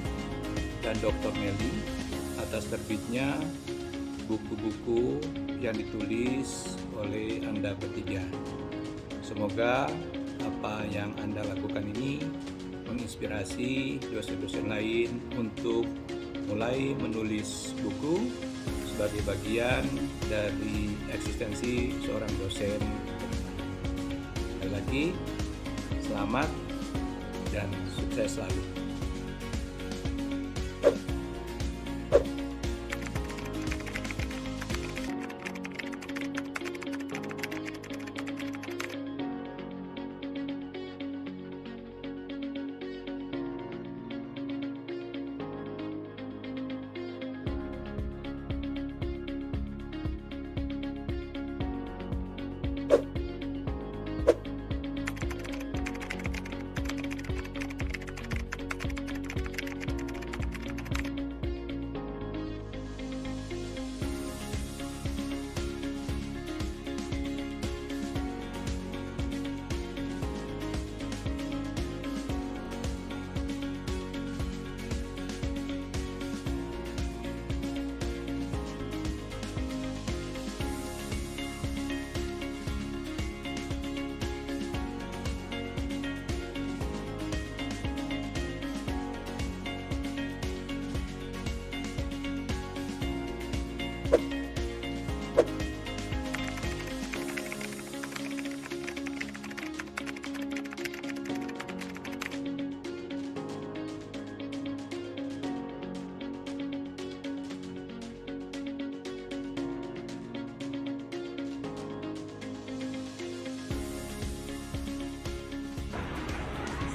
Speaker 10: dan Dr. Meli atas terbitnya buku-buku yang ditulis oleh Anda bertiga. Semoga apa yang Anda lakukan ini menginspirasi dosen-dosen lain untuk mulai menulis buku sebagai bagian dari eksistensi seorang dosen. Sekali lagi, selamat dan sukses selalu.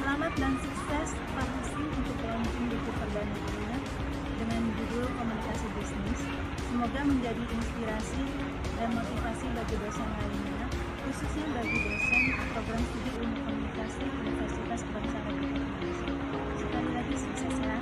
Speaker 11: Selamat dan sukses publishing untuk launching buku perdananya dengan judul Komunikasi Bisnis. Semoga menjadi inspirasi dan motivasi bagi dosen lainnya, khususnya bagi dosen program studi ilmu komunikasi Universitas Bangsa Republik Indonesia. Sekali lagi sukses ya.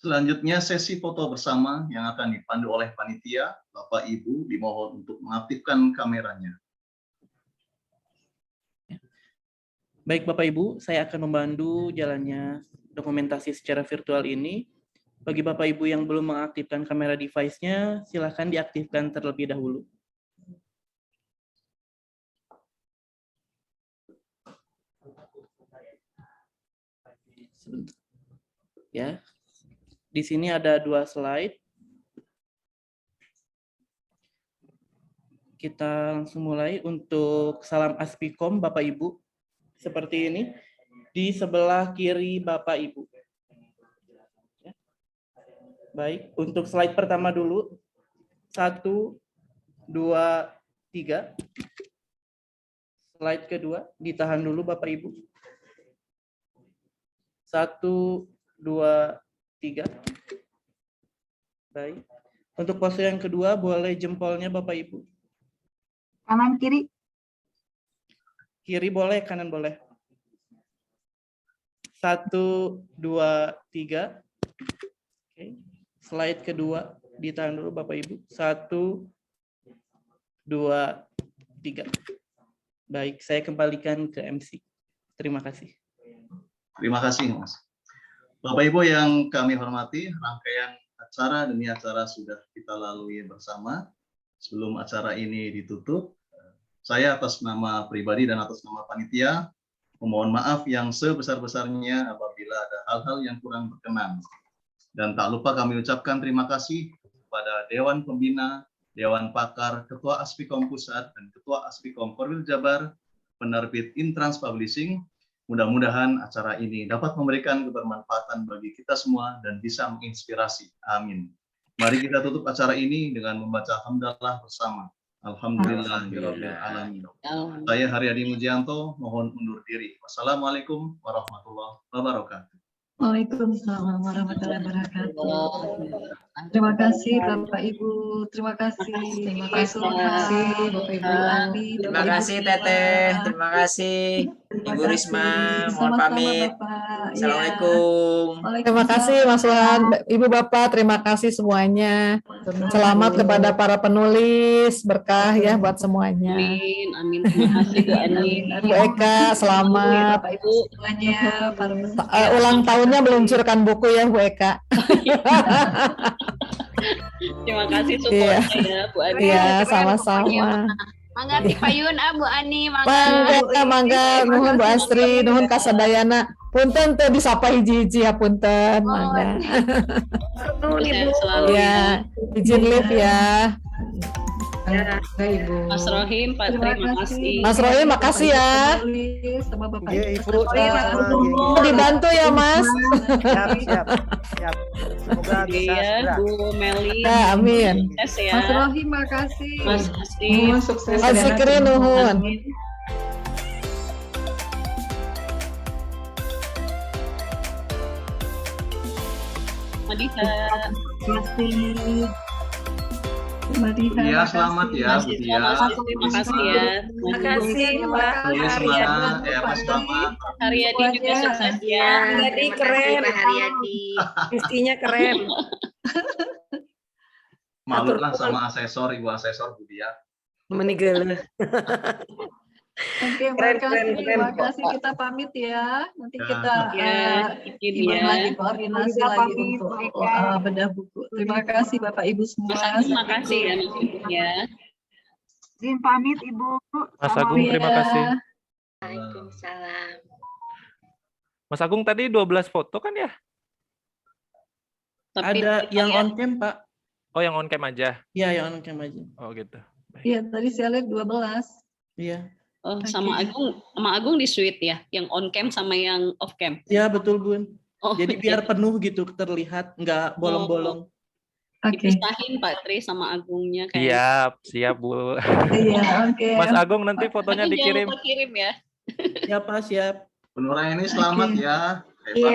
Speaker 5: Selanjutnya sesi foto bersama yang akan dipandu oleh panitia. Bapak Ibu dimohon untuk mengaktifkan kameranya.
Speaker 8: Baik Bapak Ibu, saya akan membantu jalannya dokumentasi secara virtual ini. Bagi Bapak Ibu yang belum mengaktifkan kamera device-nya, silakan diaktifkan terlebih dahulu. Sebentar. Ya. Di sini ada 2 slide. Kita langsung mulai untuk salam Aspikom Bapak Ibu. Seperti ini. Di sebelah kiri Bapak Ibu. Baik, untuk slide pertama dulu. 1, 2, 3. Slide kedua, ditahan dulu Bapak Ibu. 1, 2, 3. Baik. Untuk pose yang kedua, boleh jempolnya Bapak Ibu.
Speaker 11: Kanan kiri.
Speaker 8: Kiri boleh, kanan boleh. 1, 2, 3. Oke. Slide kedua ditahan dulu Bapak Ibu. 1, 2, 3. Baik, saya kembalikan ke MC. Terima kasih.
Speaker 5: Terima kasih, Mas. Bapak Ibu yang kami hormati, rangkaian acara demi acara sudah kita lalui bersama. Sebelum acara ini ditutup, saya atas nama pribadi dan atas nama panitia memohon maaf yang sebesar-besarnya apabila ada hal-hal yang kurang berkenan. Dan tak lupa kami ucapkan terima kasih kepada Dewan Pembina, Dewan Pakar, Ketua Aspikom Pusat, dan Ketua Aspikom Korwil Jabar, penerbit Intrans Publishing. Mudah-mudahan acara ini dapat memberikan kebermanfaatan bagi kita semua dan bisa menginspirasi. Amin. Mari kita tutup acara ini dengan membaca hamdalah bersama. Alhamdulillahirabbil alamin. Saya Haryadi Mujianto mohon undur diri. Wassalamualaikum warahmatullahi wabarakatuh.
Speaker 1: Waalaikumsalam warahmatullahi wabarakatuh. Terima kasih Bapak Ibu, terima kasih.
Speaker 3: Terima kasih
Speaker 1: Bapak Ibu Ani.
Speaker 3: Terima kasih Teteh, terima kasih Ibu Risma, mohon pamit. Assalamualaikum.
Speaker 4: Terima kasih Mas Wan, Ibu Bapak, terima kasih semuanya. Selamat kepada para penulis, berkah ya buat semuanya.
Speaker 12: Amin, amin. Terima kasih Bu Ani.
Speaker 4: Bu Eka, selamat.
Speaker 1: Bapak Ibu semuanya, para
Speaker 4: Ulang tahunnya meluncurkan buku ya Bu Eka.
Speaker 12: Terima kasih supportnya ya Bu Ani.
Speaker 4: Iya, sama-sama.
Speaker 12: Mangga Ti Payun Bu Ani, mangga.
Speaker 4: Mangga, nuhun Bu Astri, nuhun kasadayana. Punten teu disapa hiji-hiji ya punten, mangga. Ya, izin live ya.
Speaker 12: Ya, Mas Rohim, Pak, terima kasih.
Speaker 4: Mas Rohim, makasih ya.
Speaker 1: sama Bapak
Speaker 9: Iya,
Speaker 1: Ibu.
Speaker 9: Ibu.
Speaker 4: Dibantu ya Mas.
Speaker 9: Siap. Semoga bisa
Speaker 12: Iya,
Speaker 9: segera.
Speaker 12: Bu Meli.
Speaker 4: Ya, amin.
Speaker 12: Sukses ya.
Speaker 1: Mas Rohim, makasih.
Speaker 12: Mas Asif.
Speaker 1: Sukses.
Speaker 4: Mas Fikri, nuhun.
Speaker 12: Madita.
Speaker 5: Iya, selamat ya, Bu Dia.
Speaker 12: Terima kasih ya.
Speaker 11: Terima kasih Pak
Speaker 5: Tulis mana? Mas Selamat.
Speaker 12: Haryadi juga sukses ya.
Speaker 11: Haryadi keren. Istinya keren.
Speaker 5: Malu lah sama asesor, Ibu Asesor Bu Dia.
Speaker 11: Menigel.
Speaker 1: Oke, terima kasih. Kita pamit ya. Nanti
Speaker 5: Ya.
Speaker 1: kita gimana lagi koordinasi lagi untuk bedah buku. Terima kasih Bapak Ibu semua.
Speaker 12: Terima kasih ya Mas Ibu ya.
Speaker 11: Izin pamit Ibu.
Speaker 13: Mas Agung, terima kasih.
Speaker 12: Waalaikumsalam.
Speaker 13: Mas Agung tadi 12 foto kan ya?
Speaker 8: Ada yang on cam Pak.
Speaker 13: Oh, yang on cam aja?
Speaker 8: Iya, yang on cam aja.
Speaker 13: Oh gitu.
Speaker 1: Iya, tadi saya lihat 12.
Speaker 8: Iya.
Speaker 12: Oh, sama Agung di suite ya, yang on cam sama yang off cam.
Speaker 8: Ya betul Bun.
Speaker 12: Oh,
Speaker 8: jadi biar penuh gitu terlihat, nggak bolong-bolong.
Speaker 12: Dipisahin Pak Tri sama Agungnya kayak.
Speaker 13: Siap Bu.
Speaker 1: Iya, oke.
Speaker 13: Mas Agung nanti fotonya
Speaker 12: Agung
Speaker 13: dikirim.
Speaker 12: jangan lupa kirim ya.
Speaker 8: Siap Pak, siap.
Speaker 5: Bu Nuraini selamat ya.
Speaker 11: Iya.